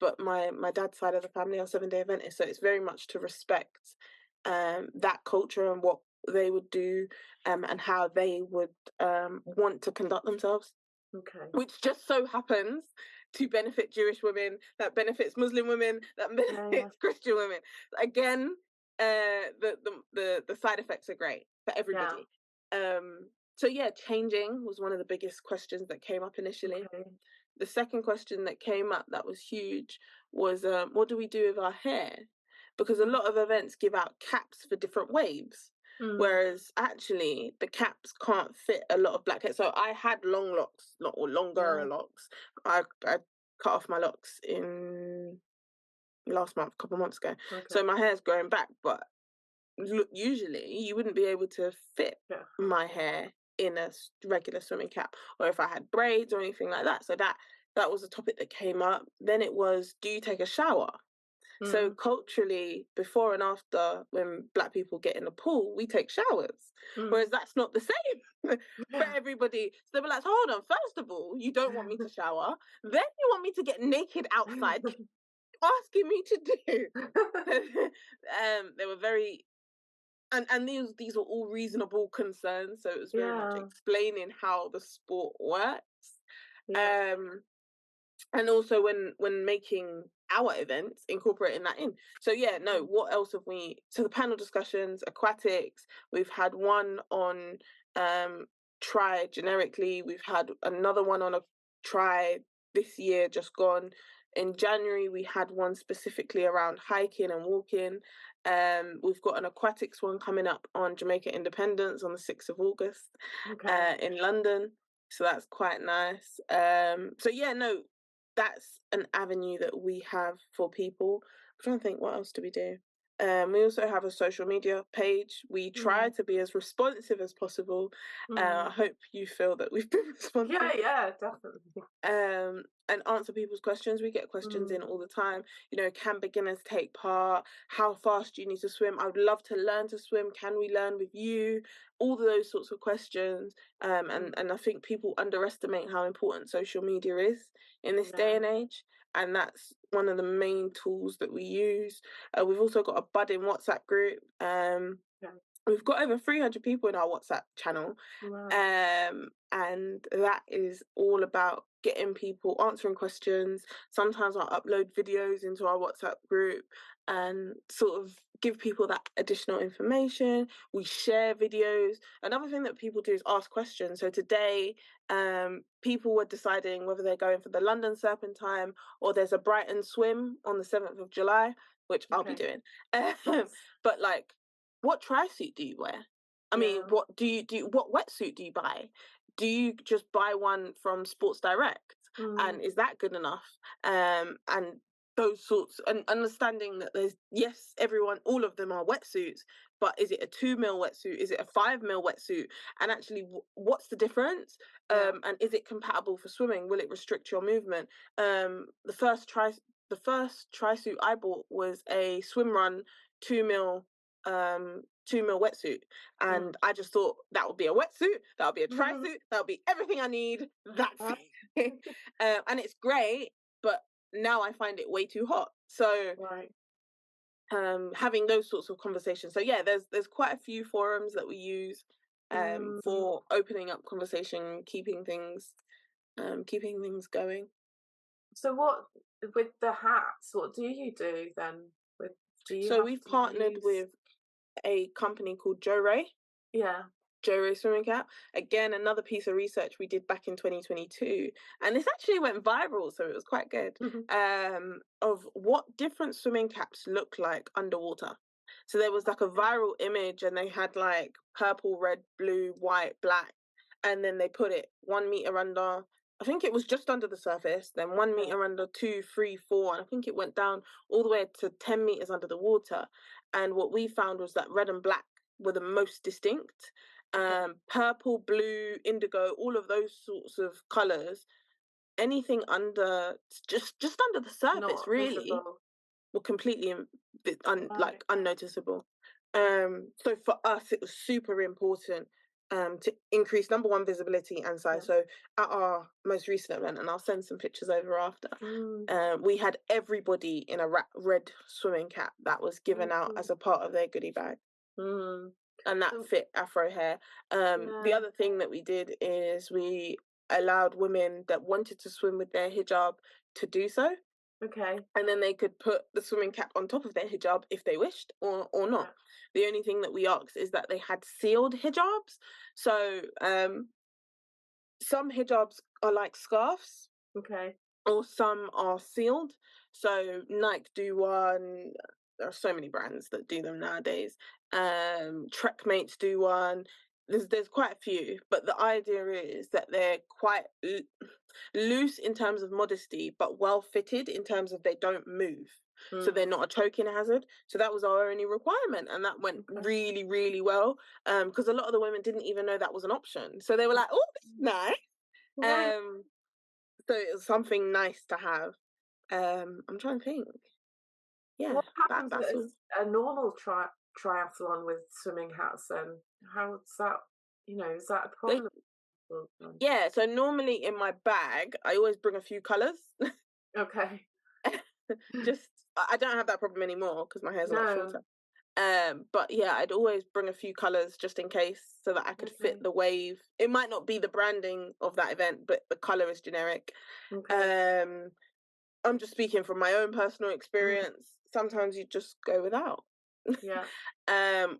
But my dad's side of the family are 7-day Adventists, so it's very much to respect that culture and what they would do, and how they would want to conduct themselves. Which just so happens to benefit Jewish women, that benefits Muslim women, that benefits Christian women. Again, the side effects are great for everybody. So yeah, changing was one of the biggest questions that came up initially. The second question that came up that was huge was, what do we do with our hair? Because a lot of events give out caps for different waves. Whereas actually the caps can't fit a lot of black hair. So I had long locks, longer locks. I cut off my locks in last month, a couple of months ago. So my hair's growing back, but usually you wouldn't be able to fit my hair in a regular swimming cap, or if I had braids or anything like that. So that was a topic that came up. Then it was, do you take a shower? So culturally, before and after, when black people get in the pool, we take showers, whereas that's not the same for everybody. So they were like, hold on, first of all, you don't want me to shower, then you want me to get naked outside, asking me to do. They were very, and these were all reasonable concerns, so it was very much explaining how the sport works. And also when making our events, incorporating that in. So what else have we? So the panel discussions, aquatics. We've had one on tri generically. We've had another one on a tri this year, just gone. In January, we had one specifically around hiking and walking. We've got an aquatics one coming up on Jamaica Independence on the 6th of August in London. So that's quite nice. That's an avenue that we have for people. I'm trying to think, what else do we do? We also have a social media page. We try to be as responsive as possible. I hope you feel that we've been responsive. Yeah, definitely. And answer people's questions. We get questions in all the time. You know, can beginners take part? How fast do you need to swim? I would love to learn to swim. Can we learn with you? All those sorts of questions. And I think people underestimate how important social media is in this day and age. And that's one of the main tools that we use. We've also got a budding WhatsApp group we've got over 300 people in our WhatsApp channel. Wow. And that is all about getting people answering questions. Sometimes I'll upload videos into our WhatsApp group and sort of give people that additional information. We share videos. Another thing that people do is ask questions. So today, people were deciding whether they're going for the London Serpentine or there's a Brighton swim on the 7th of July, which I'll be doing. Nice. But like, what tri-suit do you wear? I mean, what do you do? What wetsuit do you buy? Do you just buy one from Sports Direct? And is that good enough? And those sorts, and understanding that there's, yes, all of them are wetsuits, but is it a 2 mil wetsuit? Is it a 5 mil wetsuit? And actually, what's the difference? And is it compatible for swimming? Will it restrict your movement? The first tri-suit I bought was a swim run 2 mil 2 mil wetsuit, and I just thought that would be a wetsuit, that would be a tri-suit, that would be everything I need. That's it. And it's great, but now I find it way too hot. So having those sorts of conversations. So yeah, there's quite a few forums that we use for opening up conversation, keeping things going. So what with the hats? What do you do then? So we've partnered with a company called Joe Ray. Yeah. Joe Ray swimming cap. Again, another piece of research we did back in 2022, and this actually went viral, so it was quite good. Of what different swimming caps look like underwater. So there was like a viral image, and they had like purple, red, blue, white, black, and then they put it 1 meter under. I think it was just under the surface, then 1 meter under, 2, 3, 4, and I think it went down all the way to 10 meters under the water. And what we found was that red and black were the most distinct. Purple, blue, indigo, all of those sorts of colors, anything under just under the surface, really, were completely like unnoticeable. So for us, it was super important to increase, number one, visibility and size. So at our most recent event, and I'll send some pictures over after, we had everybody in a red swimming cap that was given out as a part of their goodie bag. And that fit Afro hair. The other thing that we did is we allowed women that wanted to swim with their hijab to do so. Okay. And then they could put the swimming cap on top of their hijab if they wished, or not. The only thing that we asked is that they had sealed hijabs. So some hijabs are like scarves. Okay. Or some are sealed. So Nike do one. There are so many brands that do them nowadays. Trekmates do one. There's quite a few, but the idea is that they're quite loose in terms of modesty, but well fitted in terms of they don't move. So they're not a choking hazard. So that was our only requirement, and that went really, really well. Because a lot of the women didn't even know that was an option. So they were like, "Oh, this is nice." So it was something nice to have. I'm trying to think. Yeah, what happens that's with a normal triathlon with swimming hats? Then how's that? Is that a problem? Yeah. So normally in my bag, I always bring a few colors. Okay. Just I don't have that problem anymore because my hair's a lot shorter. But yeah, I'd always bring a few colors just in case, so that I could fit the wave. It might not be the branding of that event, but the color is generic. I'm just speaking from my own personal experience. Sometimes you just go without. Yeah.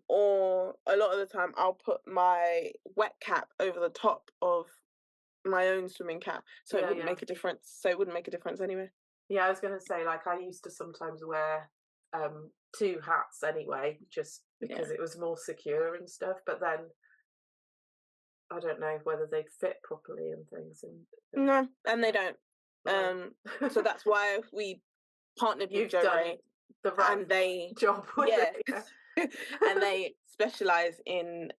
Or a lot of the time I'll put my wet cap over the top of my own swimming cap, so it wouldn't make a difference. So it wouldn't make a difference anyway. Yeah, I was going to say, like, I used to sometimes wear 2 hats anyway, just because it was more secure and stuff. But then I don't know whether they'd fit properly and things. No, and they don't. So that's why we partnered with Joe Ray, and they job with it. And they specialize in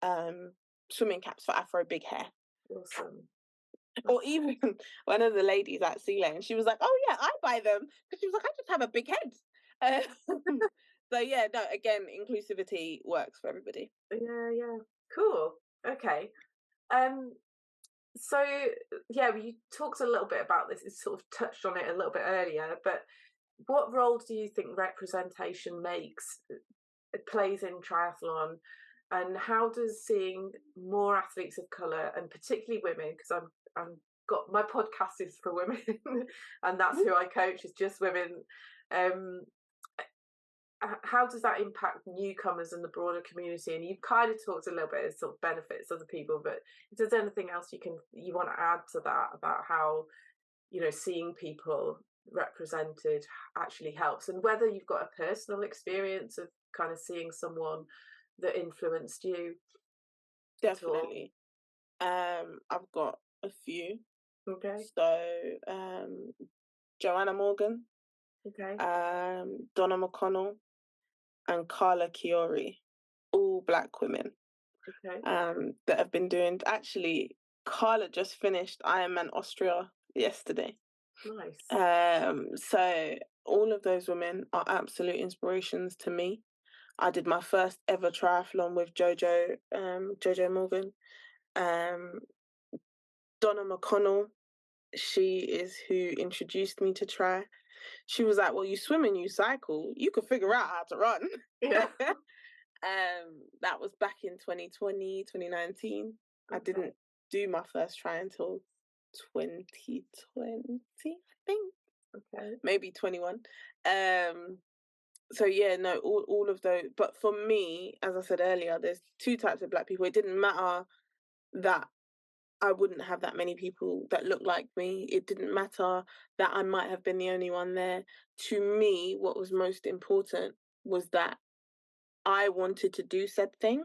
swimming caps for Afro big hair. Awesome. Or even one of the ladies at Sea Lane, she was like, "Oh yeah, I buy them," because she was like, "I just have a big head." So yeah, no, again, inclusivity works for everybody. Yeah, cool. Okay. So yeah, you talked a little bit about this. You sort of touched on it a little bit earlier, but what role do you think representation plays in triathlon? And how does seeing more athletes of colour, and particularly women, because I'm got my podcast is for women, and that's who I coach, is just women. Um, how does that impact newcomers and the broader community? And you've kind of talked a little bit of sort of benefits other people, but if there's anything else you want to add to that about how, you know, seeing people represented actually helps, and whether you've got a personal experience of kind of seeing someone that influenced you at all. Definitely. I've got a few. Okay. So, Joanna Morgan, Okay. Donna McConnell, and Carla Chiori, all Black women, Okay. that have been doing. Actually, Carla just finished Ironman Austria yesterday. Nice. So all of those women are absolute inspirations to me. I did my first ever triathlon with Jojo Morgan. Donna McConnell, she is who introduced me to tri. She was like, well, you swim and you cycle, you could figure out how to run. Yeah. That was back in 2020, 2019. Okay. I didn't do my first try until 2020, I think. Okay. Maybe 21. So yeah, no, all of those. But for me, as I said earlier, there's two types of Black people. It didn't matter that I wouldn't have that many people that look like me. It didn't matter that I might have been the only one there. To me, what was most important was that I wanted to do said thing.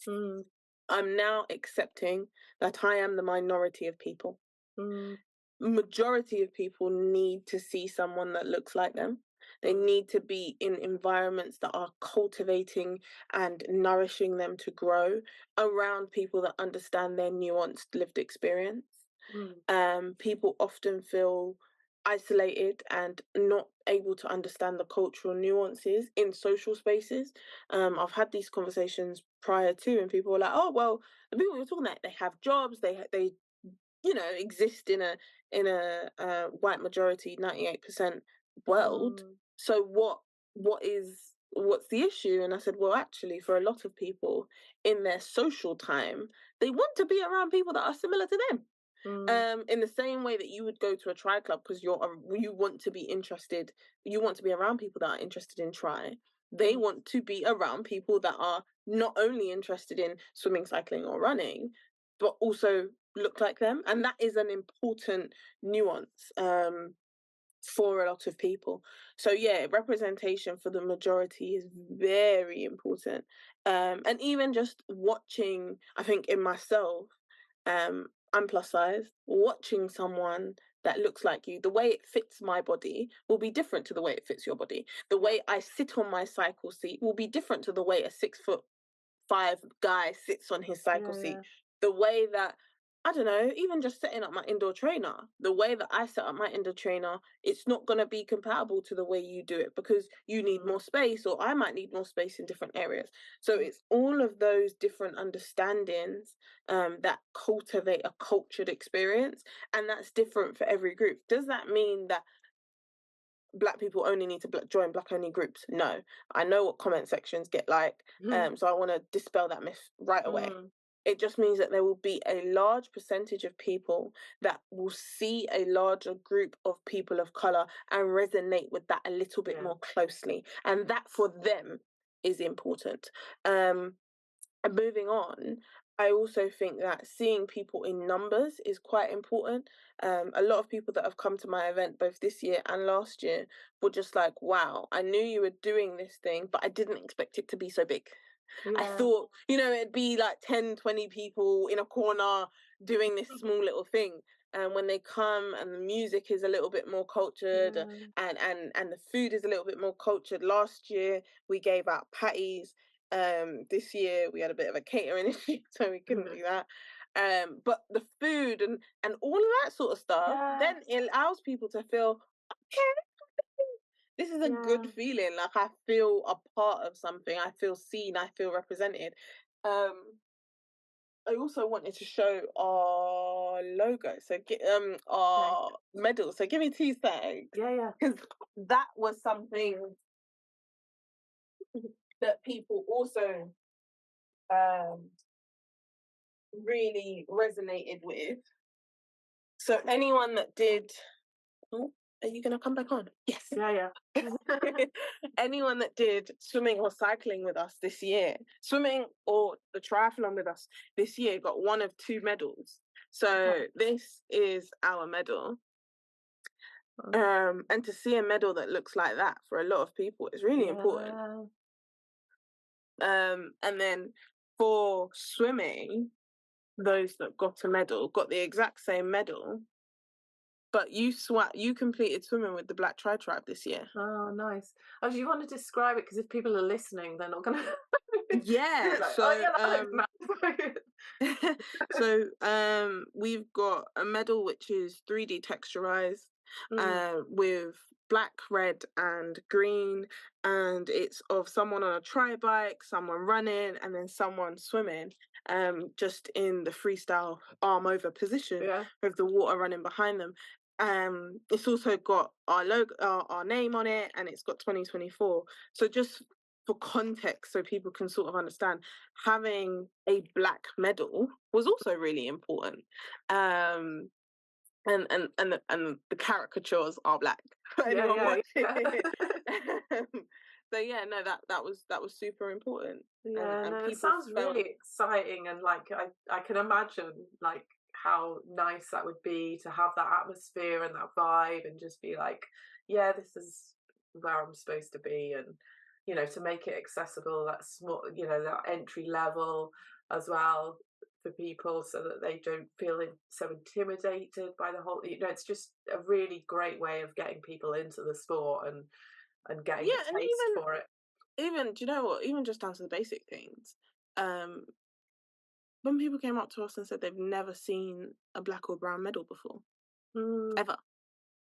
Mm. I'm now accepting that I am the minority of people. Mm. Majority of people need to see someone that looks like them. They need to be in environments that are cultivating and nourishing them to grow around people that understand their nuanced lived experience. People often feel isolated and not able to understand the cultural nuances in social spaces. I've had these conversations prior to, and people were like, "Oh, well, the people you're talking about, they have jobs, they exist in a white majority 98% world. Mm. So what's the issue?" And I said, well, actually, for a lot of people in their social time, they want to be around people that are similar to them. Mm. In the same way that you would go to a tri club because you want to be interested, you want to be around people that are interested in tri. They want to be around people that are not only interested in swimming, cycling, or running, but also look like them, and that is an important nuance for a lot of people. So yeah, representation for the majority is very important. And even just watching, I think in myself, I'm plus size. Watching someone that looks like you, the way it fits my body will be different to the way it fits your body. The way I sit on my cycle seat will be different to the way a 6'5" guy sits on his cycle Yeah. seat. The way that, I don't know, even just setting up my indoor trainer, the way that I set up my indoor trainer, it's not going to be compatible to the way you do it because you need more space, or I might need more space in different areas. So it's all of those different understandings that cultivate a cultured experience, and that's different for every group. Does that mean that Black people only need to join Black only groups? No. I know what comment sections get like, so I want to dispel that myth right away. It just means that there will be a large percentage of people that will see a larger group of people of color and resonate with that a little bit more closely, and that for them is important. And moving on, I also think that seeing people in numbers is quite important. A lot of people that have come to my event both this year and last year were just like, wow, I knew you were doing this thing, but I didn't expect it to be so big. I thought, it'd be like 10, 20 people in a corner doing this small little thing. And when they come and the music is a little bit more cultured, and the food is a little bit more cultured. Last year we gave out patties. This year we had a bit of a catering issue, so we couldn't do that. But the food and all of that sort of stuff, then it allows people to feel, okay, this is a good feeling. Like, I feel a part of something. I feel seen. I feel represented. I also wanted to show our logo, so our medal. So give me 2 seconds. Because that was something that people also really resonated with. So anyone that did, oh, are you going to come back on? Yes. Yeah. Anyone that did swimming or cycling with us this year, swimming or the triathlon with us this year, got one of two medals. So this is our medal. And to see a medal that looks like that for a lot of people is really important. And then for swimming, those that got a medal got the exact same medal, but you completed swimming with the Black Tri Tribe this year. Oh, nice. Oh, do you want to describe it? Because if people are listening, they're not going to. Yeah. Like, so we've got a medal which is 3D texturized, with black, red, and green, and it's of someone on a tri bike, someone running, and then someone swimming, just in the freestyle arm over position with the water running behind them. It's also got our logo, our name on it, and it's got 2024. So just for context, so people can sort of understand, having a black medal was also really important. And the caricatures are black for anyone watching. So yeah, no, that was super important. Yeah, no, it sounds really exciting, and like I can imagine like how nice that would be to have that atmosphere and that vibe, and just be like, yeah, this is where I'm supposed to be, and to make it accessible, that small, that entry level as well for people, so that they don't feel so intimidated by the whole. It's just a really great way of getting people into the sport and getting a taste for it. Even, do you know what? Even just down to the basic things. When people came up to us and said they've never seen a black or brown medal before, ever.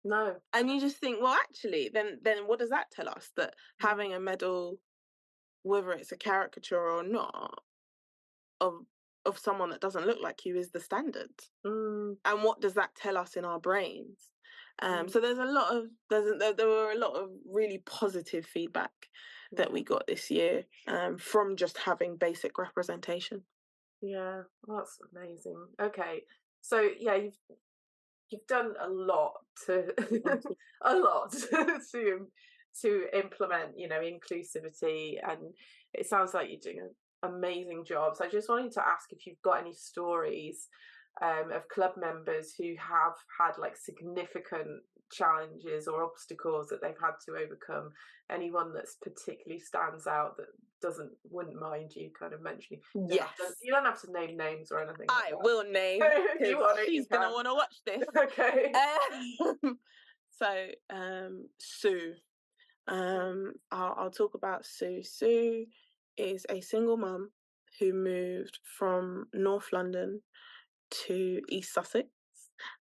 No. And you just think, well, actually, then what does that tell us? That having a medal, whether it's a caricature or not, of someone that doesn't look like you, is the standard. And what does that tell us in our brains? So there were a lot of really positive feedback that we got this year, from just having basic representation. Yeah, that's amazing. Okay, so yeah, you've done a lot to to implement, inclusivity, and it sounds like you're doing an amazing job. So I just wanted to ask if you've got any stories of club members who have had like significant challenges or obstacles that they've had to overcome. Anyone that's particularly stands out that wouldn't mind you kind of mentioning? Yes. You don't have to name names or anything. I will name, because she's gonna want to watch this. Okay. So Sue. I'll talk about Sue. Sue is a single mum who moved from North London to East Sussex.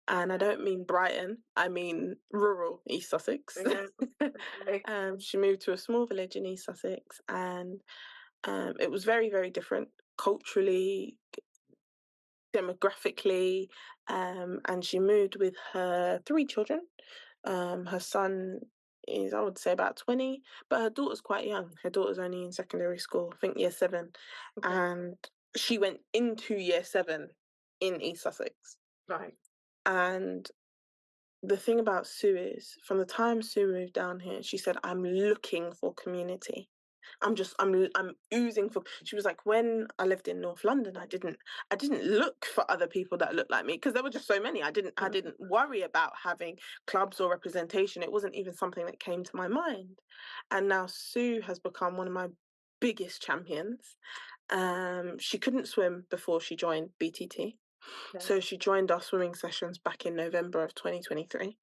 And I don't mean Brighton, I mean rural East Sussex. Okay. She moved to a small village in East Sussex, and it was very, very different culturally, demographically, and she moved with her 3 children. Her son is, I would say, about 20, but her daughter's quite young. Her daughter's only in secondary school, I think year 7. Okay. And she went into year 7 in East Sussex. Right. And the thing about Sue is, from the time Sue moved down here, she said, I'm looking for community. I'm oozing for. She was like, when I lived in North London, I didn't look for other people that looked like me, because there were just so many. I didn't worry about having clubs or representation. It wasn't even something that came to my mind. And now Sue has become one of my biggest champions. She couldn't swim before she joined BTT. Okay. So she joined our swimming sessions back in November of 2023.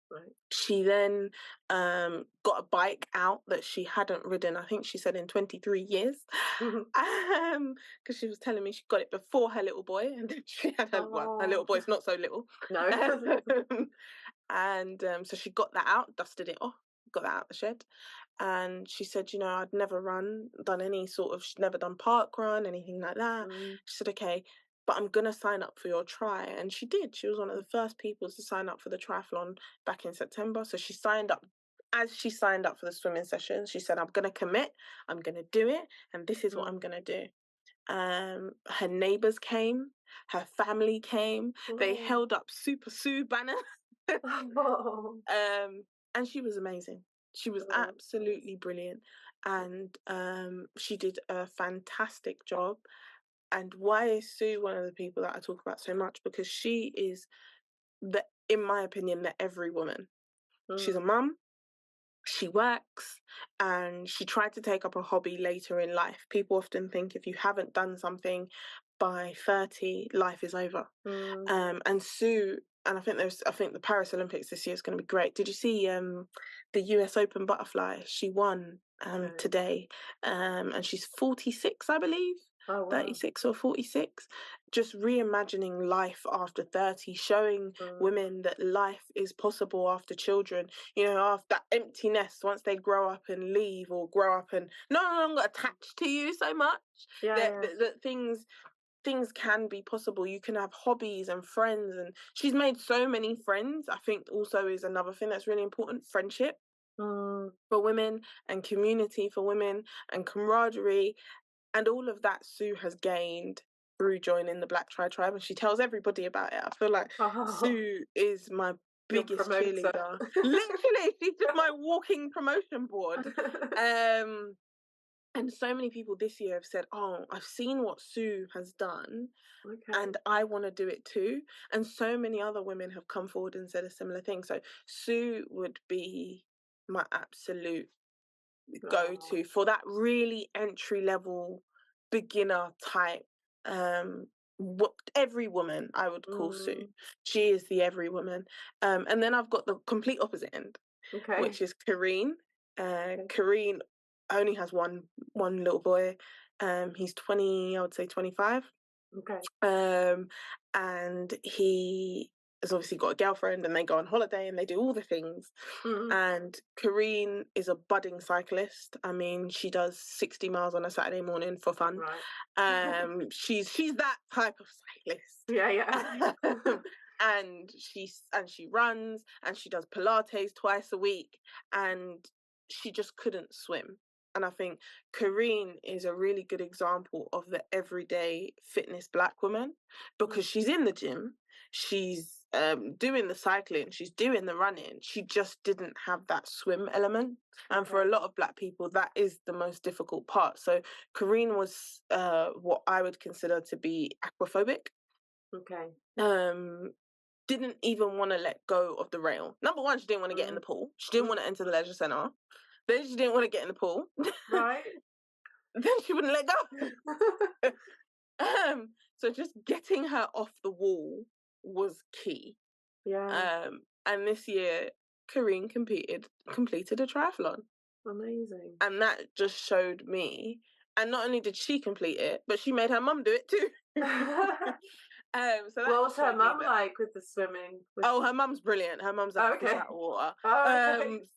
Right. She then got a bike out that she hadn't ridden, I think she said, in 23 years. Because she was telling me she got it before her little boy, and then she had her little boy's not so little. No. And so she got that out, dusted it off, got that out the shed. And she said, I'd never she'd never done park run, anything like that. She said, okay, but I'm going to sign up for your tri. And she did. She was one of the first people to sign up for the triathlon back in September. So she signed up. As she signed up for the swimming session, she said, I'm going to commit, I'm going to do it, and this is what I'm going to do. Her neighbours came, her family came. They held up Super Sue banners. And she was amazing. She was absolutely brilliant. And she did a fantastic job. And why is Sue one of the people that I talk about so much? Because she is, in my opinion, the every woman. She's a mum, she works, and she tried to take up a hobby later in life. People often think if you haven't done something by 30, life is over. And Sue, and I think the Paris Olympics this year is going to be great. Did you see the US Open butterfly? She won today, and she's 46, I believe. Oh, wow. 36 or 46. Just reimagining life after 30, showing women that life is possible after children. You know, after that empty nest, once they grow up and leave, or grow up and no longer attached to you so much. That things can be possible. You can have hobbies and friends, and she's made so many friends. I think also is another thing that's really important: friendship for women, and community for women, and camaraderie. And all of that Sue has gained through joining the Black Tri Tribe, and she tells everybody about it. I feel like Sue is my biggest cheerleader. Literally, she's just my walking promotion board. And so many people this year have said, "Oh, I've seen what Sue has done, and I want to do it too." And so many other women have come forward and said a similar thing. So Sue would be my absolute go-to for that really entry-level, beginner type. What every woman I would call Sue. She is the every woman. And then I've got the complete opposite end, which is Kareen. Kareen only has one little boy. He's 20, I would say 25. And he has obviously got a girlfriend, and they go on holiday and they do all the things. And Kareen is a budding cyclist. I mean, she does 60 miles on a Saturday morning for fun. She's that type of cyclist. And she runs, and she does Pilates twice a week, and she just couldn't swim. And I think Kareen is a really good example of the everyday fitness Black woman, because she's in the gym, she's doing the cycling, she's doing the running. She just didn't have that swim element. And for a lot of Black people, that is the most difficult part. So Kareen was what I would consider to be aquaphobic. Didn't even want to let go of the rail. Number one, she didn't want to get in the pool. She didn't want to enter the leisure centre. Then she didn't want to get in the pool. Then she wouldn't let go. So just getting her off the wall was key. And this year, Kareen completed a triathlon. Amazing. And that just showed me. And not only did she complete it, but she made her mum do it too. So what was her mum like with the swimming? Her mum's brilliant. Her mum's like a fish out of water.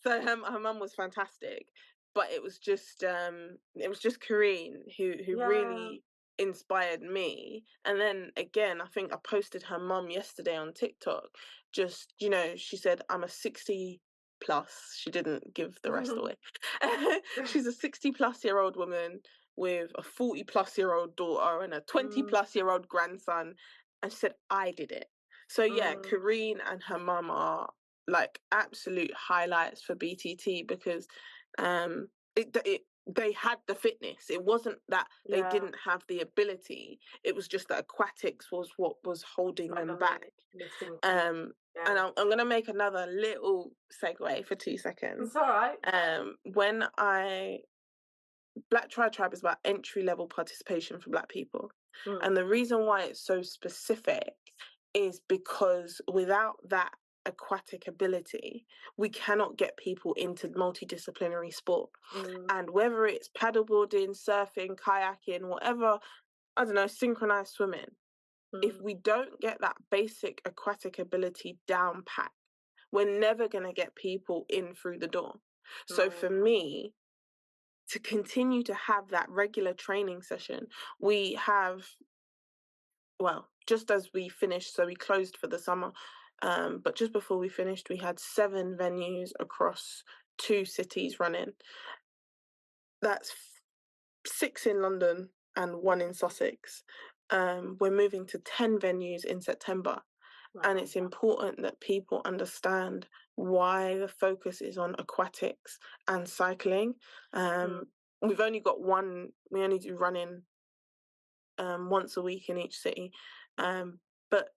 So her mum was fantastic. But it was just Kareen who really inspired me. And then again, I think I posted her mum yesterday on TikTok. Just, you know, she said, I'm a 60 plus. She didn't give the rest away. She's a 60 plus year old woman with a 40 plus year old daughter and a 20 plus year old grandson. And she said, I did it. So yeah, Kareen and her mum are like absolute highlights for BTT, because they had the fitness. It wasn't that they didn't have the ability. It was just that aquatics was what was holding them back. And I'm going to make another little segue for 2 seconds. It's all right. Black Tribe is about entry-level participation for Black people. And the reason why it's so specific is because without that aquatic ability, we cannot get people into multidisciplinary sport. And whether it's paddleboarding, surfing, kayaking, whatever, I don't know, synchronized swimming, if we don't get that basic aquatic ability down pat, we're never going to get people in through the door. So for me, to continue to have that regular training session, we have, just as we finished, so we closed for the summer, but just before we finished, we had 7 venues across 2 cities running. That's 6 in London and one in Sussex. We're moving to 10 venues in September. Wow. And it's important that people understand why the focus is on aquatics and cycling. We've only got we only do running once a week in each city. But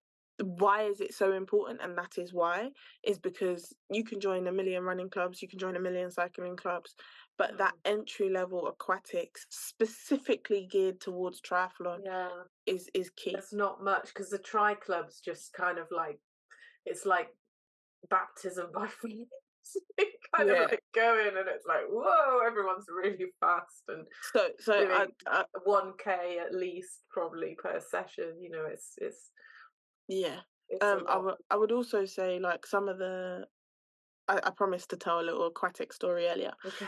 why is it so important? And that is why, is because you can join a million running clubs, you can join a million cycling clubs, but that entry level aquatics specifically geared towards triathlon is key. There's not much, because the tri clubs just kind of like, it's like baptism by fire. Kind of like go in and it's like, whoa, everyone's really fast, and so doing 1K at least probably per session. You know, it's I would also say, like, some of the I promised to tell a little aquatic story earlier. Okay.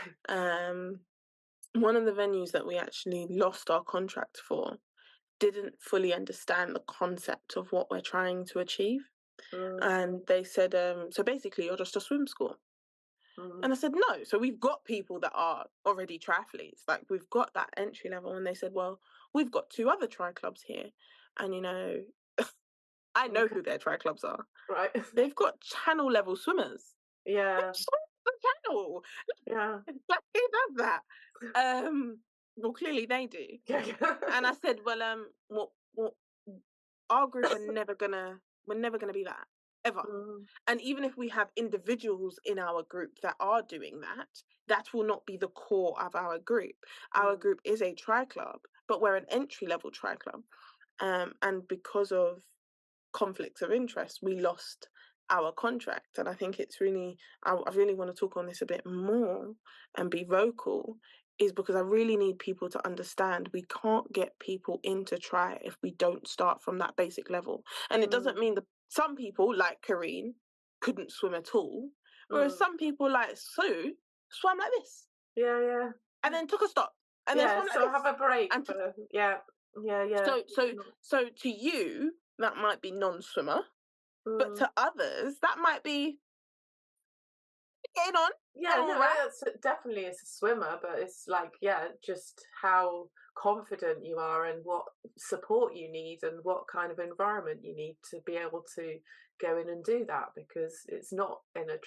One of the venues that we actually lost our contract for didn't fully understand the concept of what we're trying to achieve. And they said, so basically you're just a swim school. And I said, no. So we've got people that are already triathletes, like we've got that entry level. And they said, well, we've got 2 other tri clubs here. And, you know, I know who their tri clubs are. Right. They've got channel level swimmers. Yeah. The channel. Yeah. Like, who does that? Well, clearly they do. Yeah. And I said, well, our group we're never gonna be that, ever. And even if we have individuals in our group that are doing that, that will not be the core of our group. Our group is a tri club, but we're an entry level tri club. And because of conflicts of interest, we lost our contract. And I think it's really, I really want to talk on this a bit more and be vocal, is because I really need people to understand we can't get people into tri if we don't start from that basic level. And it doesn't mean that some people like Karine couldn't swim at all, whereas some people like Sue swam like this. Yeah. And then took a stop. And then swam like this. Have a break. And yeah. So to you, that might be non-swimmer, but to others, that might be getting on. Yeah, no, that's definitely is a swimmer, but it's like, just how confident you are and what support you need and what kind of environment you need to be able to go in and do that, because it's not in a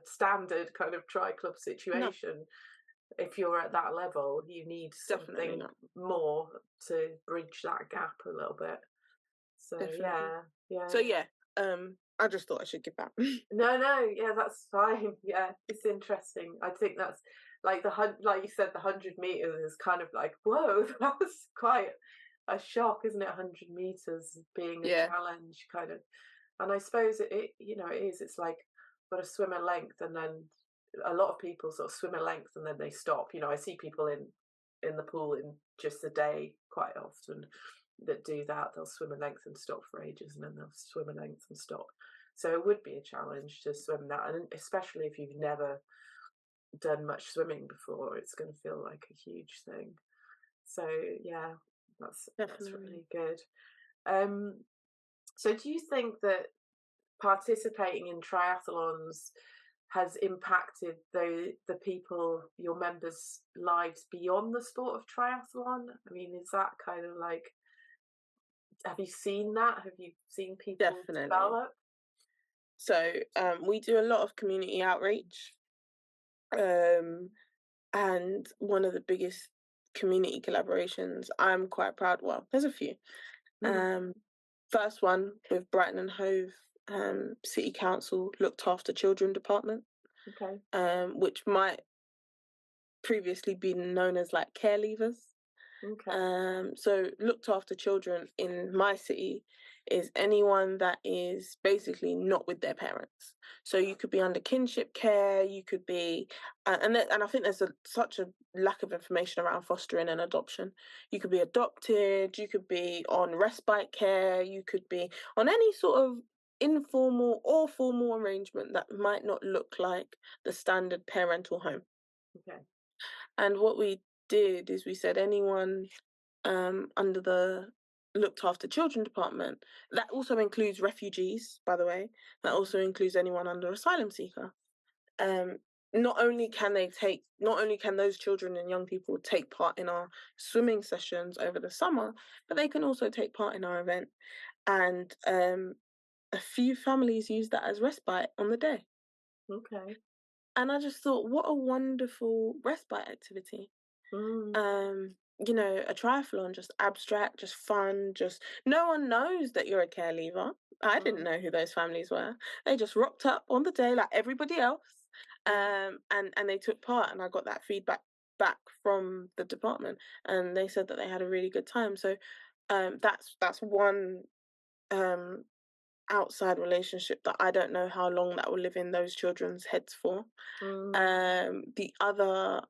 standard kind of tri club situation. No. If you're at that level, you need something more to bridge that gap a little bit. So So I just thought I should give that. No, that's fine. Yeah, it's interesting. I think that's like like you said, the 100 meters is kind of like, whoa, that was quite a shock, isn't it? 100 meters being a challenge, kind of. And I suppose it is. It's like got to swim a length, and then a lot of people sort of swim a length and then they stop. You know, I see people in the pool in just a day quite often that do that. They'll swim a length and stop for ages, and then they'll swim a length and stop. So it would be a challenge to swim that, and especially if you've never done much swimming before, it's going to feel like a huge thing. So that's really good. So do you think that participating in triathlons has impacted the people, your members' lives beyond the sport of triathlon? I mean, is that kind of like, have you seen that? Have you seen people develop? So we do a lot of community outreach, and one of the biggest community collaborations I'm quite proud. Well, there's a few. First one with Brighton and Hove City Council looked after children department, which might previously be known as like care leavers. So looked after children in my city is anyone that is basically not with their parents. So you could be under kinship care, you could be, and I think there's such a lack of information around fostering and adoption. You could be adopted, you could be on respite care, you could be on any sort of informal or formal arrangement that might not look like the standard parental home. And what we did is we said anyone under the looked after children department, that also includes refugees, by the way, that also includes anyone under asylum seeker, not only can those children and young people take part in our swimming sessions over the summer, but they can also take part in our event. And a few families use that as respite on the day. Okay. And I just thought, what a wonderful respite activity. A triathlon, just abstract, just fun, just no one knows that you're a care leaver. I didn't know who those families were. They just rocked up on the day like everybody else. And they took part, and I got that feedback back from the department, and they said that they had a really good time. So that's one outside relationship that I don't know how long that will live in those children's heads for. The other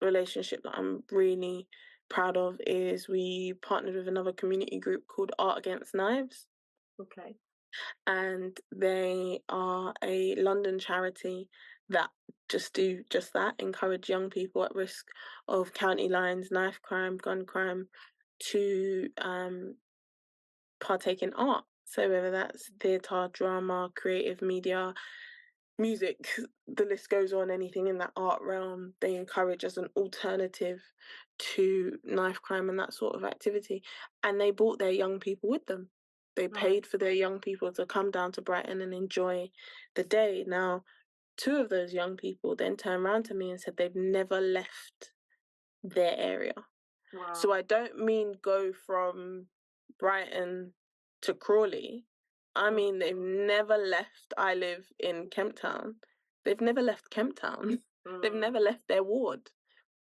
relationship that I'm really proud of is we partnered with another community group called Art Against Knives. Okay. And they are a London charity that just do just that, encourage young people at risk of county lines, knife crime, gun crime, to partake in art. So whether that's theatre, drama, creative media, music, the list goes on, anything in that art realm, they encourage as an alternative to knife crime and that sort of activity. And they brought their young people with them. They paid for their young people to come down to Brighton and enjoy the day. Now, two of those young people then turned around to me and said they've never left their area. Wow. So I don't mean go from Brighton to Crawley. I mean, they've never left. I live in Kemp Town. They've never left Kemp Town. They've never left their ward.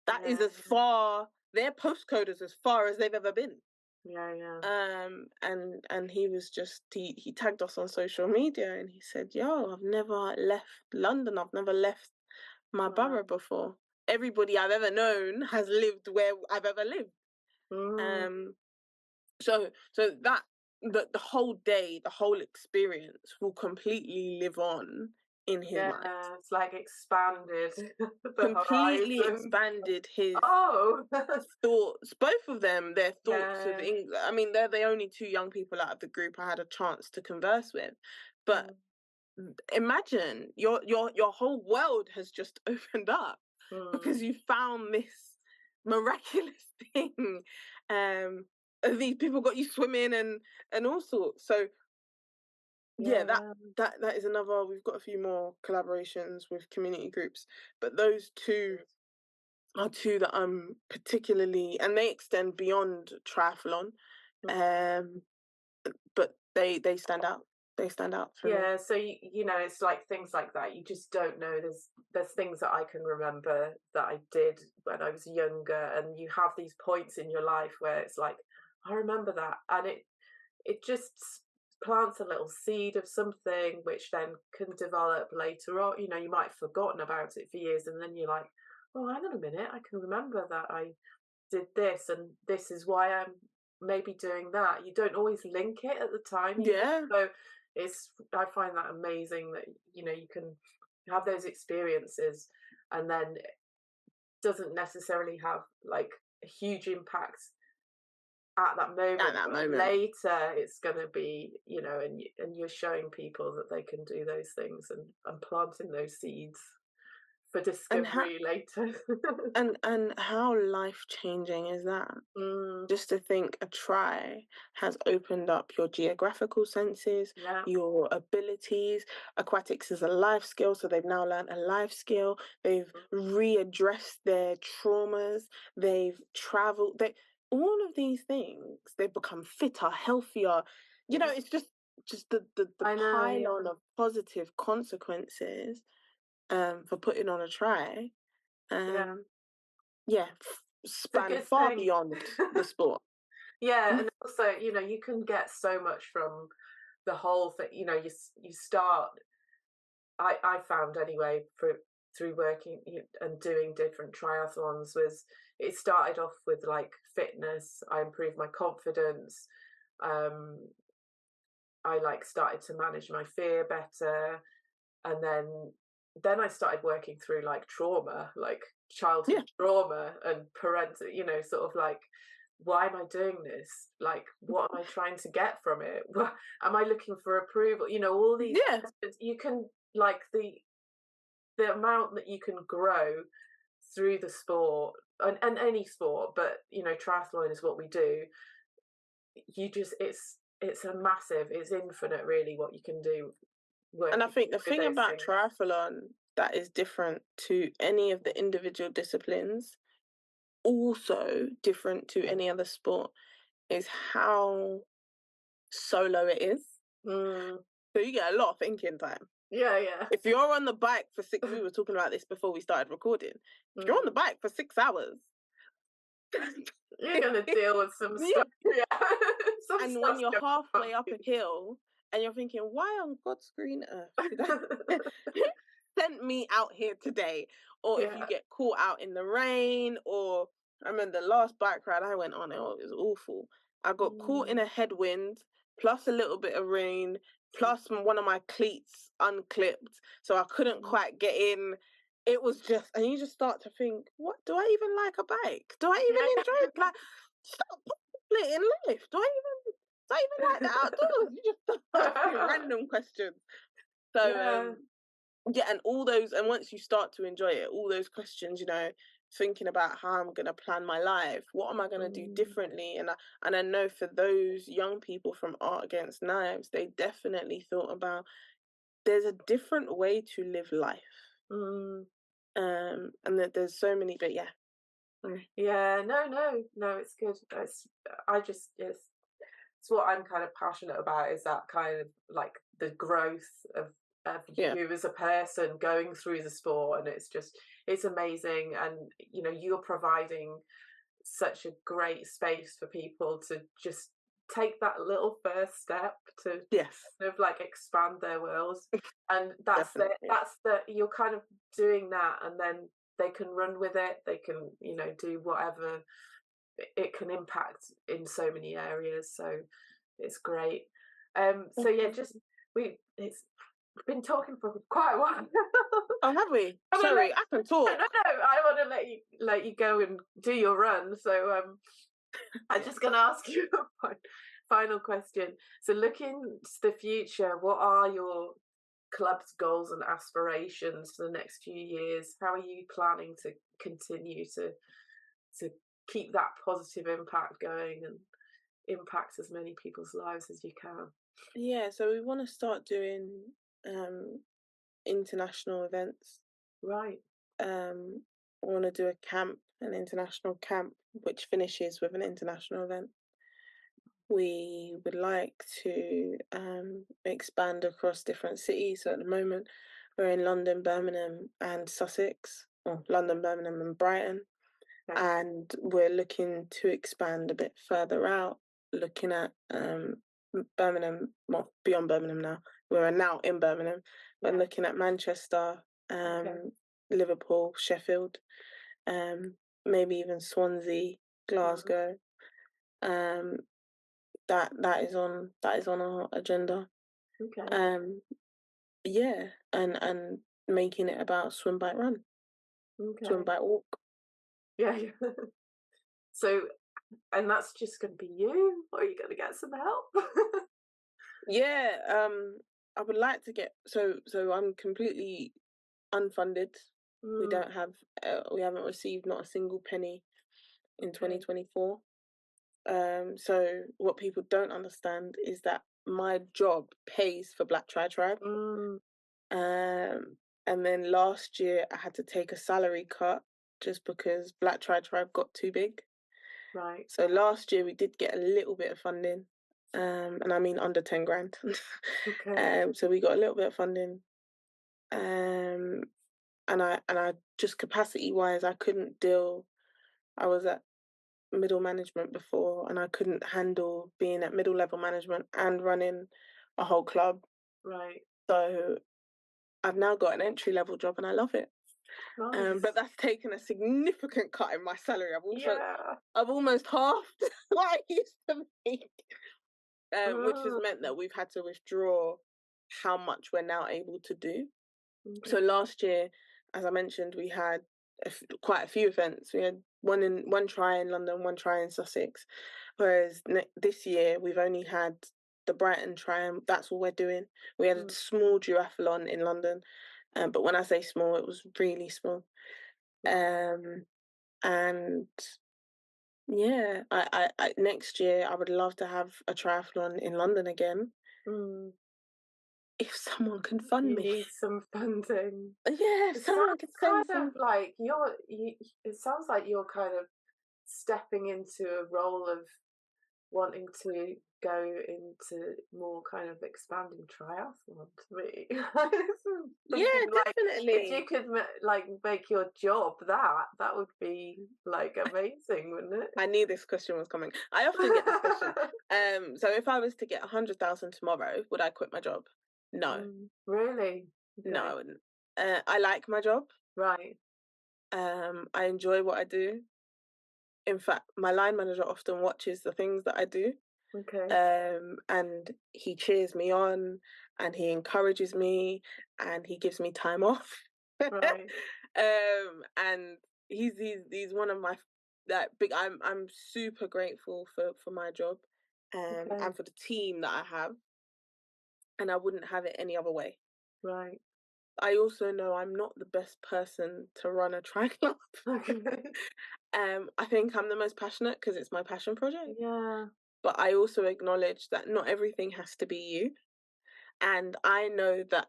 That is as far, their postcode is as far as they've ever been. And he was just, he tagged us on social media and he said, yo, I've never left London. I've never left my borough before. Everybody I've ever known has lived where I've ever lived. So that the whole day, the whole experience will completely live on in his mind. It's like expanded the completely horizon. Expanded his thoughts. Both of them, their thoughts of English. I mean, they're the only two young people out of the group I had a chance to converse with. But imagine your whole world has just opened up because you found this miraculous thing. These people got you swimming and all sorts. So that is another. We've got a few more collaborations with community groups, but those two are two that I'm particularly, and they extend beyond triathlon, but they stand out. They stand out for me. So you know, it's like things like that. You just don't know. There's things that I can remember that I did when I was younger, and you have these points in your life where it's like, I remember that, and it just plants a little seed of something which then can develop later on. You know, you might have forgotten about it for years, and then you're like, oh, hang on a minute, I can remember that I did this, and this is why I'm maybe doing that. You don't always link it at the time. So I find that amazing that, you know, you can have those experiences and then it doesn't necessarily have like a huge impact at that moment. Later it's going to be, you know, and you're showing people that they can do those things and planting those seeds for discovery later. and how life-changing is that? Just to think a try has opened up your geographical senses, your abilities. Aquatics is a life skill, so they've now learned a life skill. They've readdressed their traumas. They've traveled. All of these things, they've become fitter, healthier. You know, it's just the pylon of positive consequences for putting on a try. Span far beyond the sport. And also, you know, you can get so much from the whole thing. You know, you start. I found anyway through working and doing different triathlons was it started off with like fitness. I improved my confidence. I like started to manage my fear better, and then I started working through like trauma, like childhood trauma and parental, you know, sort of like, why am I doing this? Like, what am I trying to get from it? Am I looking for approval? You know, all these questions. You can like the amount that you can grow through the sport, and any sport, but triathlon is what we do. You just it's a massive, it's infinite really what you can do And I working think the with thing those about things. triathlon that is different to any of the individual disciplines, also different to any other sport, is how solo it is. Mm. So you get a lot of thinking time. Yeah, yeah. If you're on the bike for 6, we were talking about this before we started recording. If you're on the bike for 6 hours, you're gonna deal with some stuff. Yeah. And when you're halfway up a hill and you're thinking, why on God's green earth did I sent me out here today? Or if you get caught out in the rain, or I remember the last bike ride I went on, it was awful. I got caught in a headwind, plus a little bit of rain, plus one of my cleats unclipped, so I couldn't quite get in. It was just, and you just start to think, what, do I even like a bike? Do I even enjoy it? Like, stop in life. Do I even like the outdoors? You just start asking random questions. So and all those, and once you start to enjoy it, all those questions, thinking about how I'm gonna plan my life, what am I gonna do differently, and I know for those young people from Art Against Knives, they definitely thought about there's a different way to live life, and that there's so many, but yeah. Yeah, no, it's good. It's what I'm kind of passionate about, is that kind of like the growth of you as a person going through the sport, and it's amazing, and you're providing such a great space for people to just take that little first step to kind of like expand their worlds, and that's you're kind of doing that, and then they can run with it, they can do whatever it can impact in so many areas, so it's great. So yeah, it's been talking for quite a while. Oh, have we? Sorry, I can talk. No, I want to let you go and do your run. So I'm just going to ask you a final question. So looking to the future, what are your club's goals and aspirations for the next few years? How are you planning to continue to keep that positive impact going and impact as many people's lives as you can? Yeah, so we want to start doing international events. Right. I want to do an international camp, which finishes with an international event. We would like to expand across different cities. So at the moment, we're in London, Birmingham, and Sussex, or London, Birmingham, and Brighton. Okay. And we're looking to expand a bit further out, looking at Birmingham, well, beyond Birmingham now. We're now in Birmingham, but looking at Manchester, Liverpool, Sheffield, maybe even Swansea, Glasgow. That is on our agenda. Okay. Yeah, and making it about swim, bike, run. Okay. Swim, bike, walk. Yeah. So, and that's just going to be you, or are you going to get some help? Yeah, I would like to get, so I'm completely unfunded. We don't have, we haven't received not a single penny in 2024. So what people don't understand is that my job pays for Black Tribe. And then last year I had to take a salary cut just because Black Tribe got too big. Right. So last year we did get a little bit of funding, and I mean under 10 grand. Okay. So we got a little bit of funding, and I just capacity wise I couldn't deal. I was at middle management before, and I couldn't handle being at middle level management and running a whole club. Right. So I've now got an entry level job and I love it. Nice. But that's taken a significant cut in my salary. I've almost halved what I used to make, which has meant that we've had to withdraw how much we're now able to do. Okay. So last year, as I mentioned, we had quite a few events. We had one try in London, one try in Sussex, whereas this year we've only had the Brighton try, and that's all we're doing. We had a small duathlon in London, But when I say small, it was really small. And yeah, I next year I would love to have a triathlon in London again. Mm. If someone can fund You me. need some funding. Yeah, if It someone could sounds send kind of some. like it sounds like you're kind of stepping into a role of wanting to go into more kind of expanding triathlon to me. Yeah, Thinking like if you definitely. could like make your job that would be like amazing, wouldn't it? I knew this question was coming. I often get this question. So if I was to get 100,000 tomorrow, would I quit my job? No, Really? no, I Okay. wouldn't. I like my job. Right. I enjoy what I do. In fact, my line manager often watches the things that I do. Okay. And he cheers me on, and he encourages me, and he gives me time off. Right. And he's one of my that big. I'm super grateful for my job, Okay. and for the team that I have, and I wouldn't have it any other way. Right. I also know I'm not the best person to run a tri club. Okay. I think I'm the most passionate because it's my passion project. Yeah. But I also acknowledge that not everything has to be you. And I know that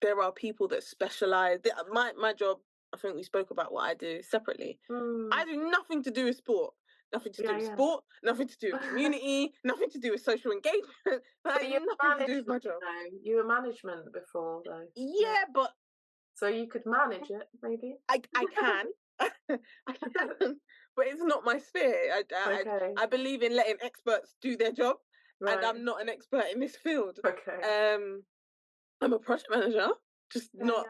there are people that specialize. My job, I think we spoke about what I do separately. I Mm. do nothing to do with sport. Nothing to do Yeah, with yeah. sport, nothing to do with community, nothing to do with social engagement. That But has you were nothing to do with my management job. though. You were management before though. Yeah. Yeah, but So you could manage it maybe? I can. I can, but it's not my sphere. Okay. I believe in letting experts do their job, and Right. I'm not an expert in this field. Okay. Um, I'm a project manager, just Yeah, not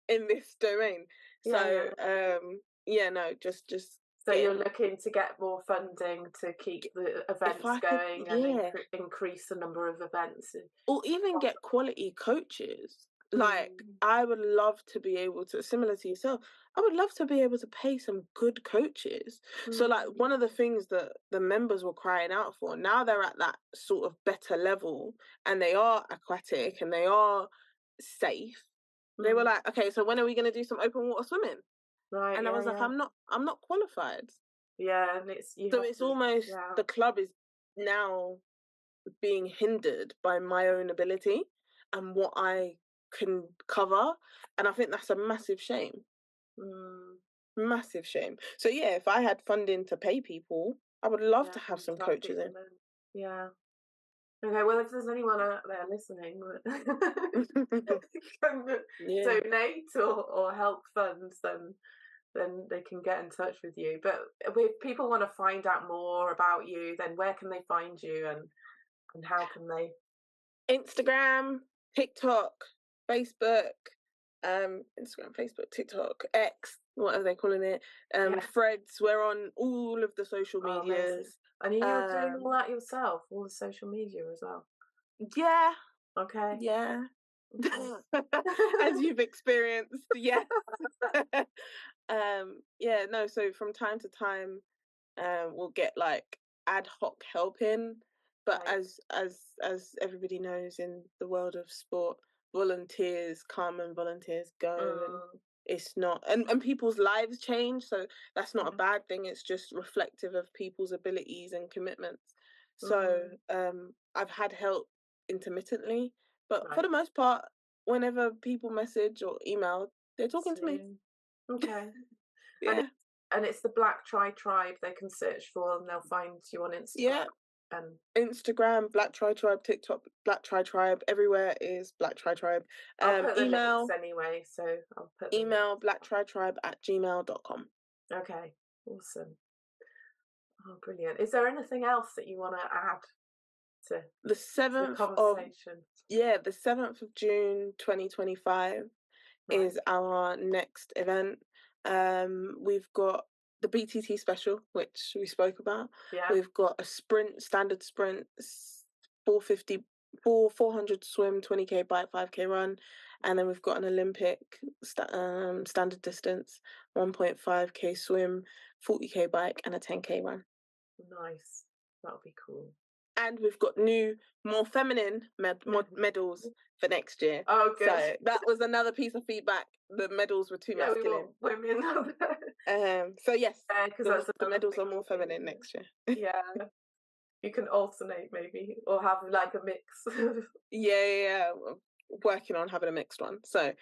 yeah. in this domain. Yeah, yeah. So yeah, no, just So you're getting. looking to get more funding to keep the If events I could, going and yeah, increase the number of events if or even get possible. quality coaches. Like, Mm. I would love to be able to, similar to yourself, I would love to be able to pay some good coaches. So, like, Mm. one of the things that the members were crying out for, now they're at that sort of better level, and they are aquatic and they are safe. They were Mm. like, okay, so when are we going to do some open water swimming? Right, And I yeah, was like, yeah. I'm not qualified. Yeah, and you So have it's to, almost yeah. the club is now being hindered by my own ability and what I can cover. And I think that's a massive shame. Mm. Massive shame. So yeah, if I had funding to pay people, I would love Yeah, to have you'd some have coaches people in. Yeah. Okay, well, if there's anyone out there listening in. that can Yeah. donate or help funds, then they can get in touch with you. But if people want to find out more about you, then where can they find you and how can they? Instagram, TikTok, Facebook, Instagram, Facebook, TikTok, X, what are they calling it? Yeah. Threads. We're on all of the social Oh, amazing. medias. And you're doing all Um, that yourself, all the social media as well. yeah, Okay. yeah. Okay. As you've experienced, yes. Yeah, no, so from time to time, we'll get like ad hoc help in, but Right. as everybody knows in the world of sport, volunteers come and volunteers go, and Mm, it's not, and people's lives change, so that's not a yeah. bad thing. It's just reflective of people's abilities and commitments. So Mm, I've had help intermittently, but for right. the most part, whenever people message or email, they're talking to me. See. Okay. And Yeah, it's the Black Tribe they can search for, and they'll find you on Instagram. yeah. And Instagram, Black Tri Tribe, TikTok, Black Tri Tribe, everywhere is Black Tri Tribe. I'll put the links Email, anyway, so I'll put the links. email blacktritribe@gmail.com. Okay, awesome. Oh, brilliant. Is there anything else that you want to add to The the 7th of, conversation? yeah, the 7th of June 2025 Right. is our next event. We've got the BTT special, which we spoke about. Yeah. We've got a sprint, standard sprint, 450, 400 swim, 20k bike, 5k run, and then we've got an Olympic standard distance, 1.5k swim, 40k bike, and a 10k run. Nice. That'll be cool. And we've got new, more feminine medals for next year. Oh, good. So that was another piece of feedback. The medals were too masculine. We want women. So yes, because the medals are more feminine next year. Yeah. You can alternate maybe, or have like a mix. Yeah. Working on having a mixed one. So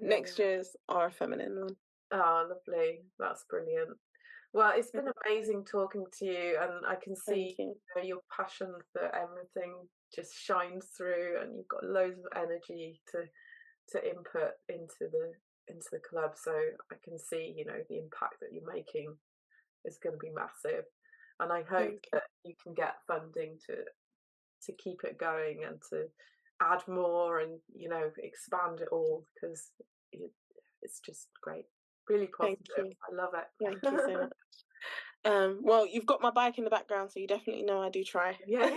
next year's are a feminine one. Oh, lovely. That's brilliant. Well, it's been amazing talking to you, and I can see your passion for everything just shines through, and you've got loads of energy to input into the club. So I can see, the impact that you're making is going to be massive, and I hope that you can get funding to keep it going and to add more and expand it all, because it's just great. Really positive. I love it. Thank you so much. Well, you've got my bike in the background, so you definitely know I do try. Yeah.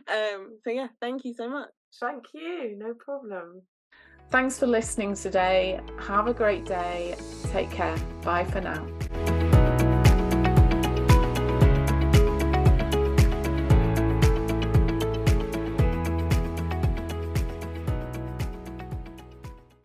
So yeah, thank you so much. Thank you. No problem. Thanks for listening today. Have a great day. Take care. Bye for now.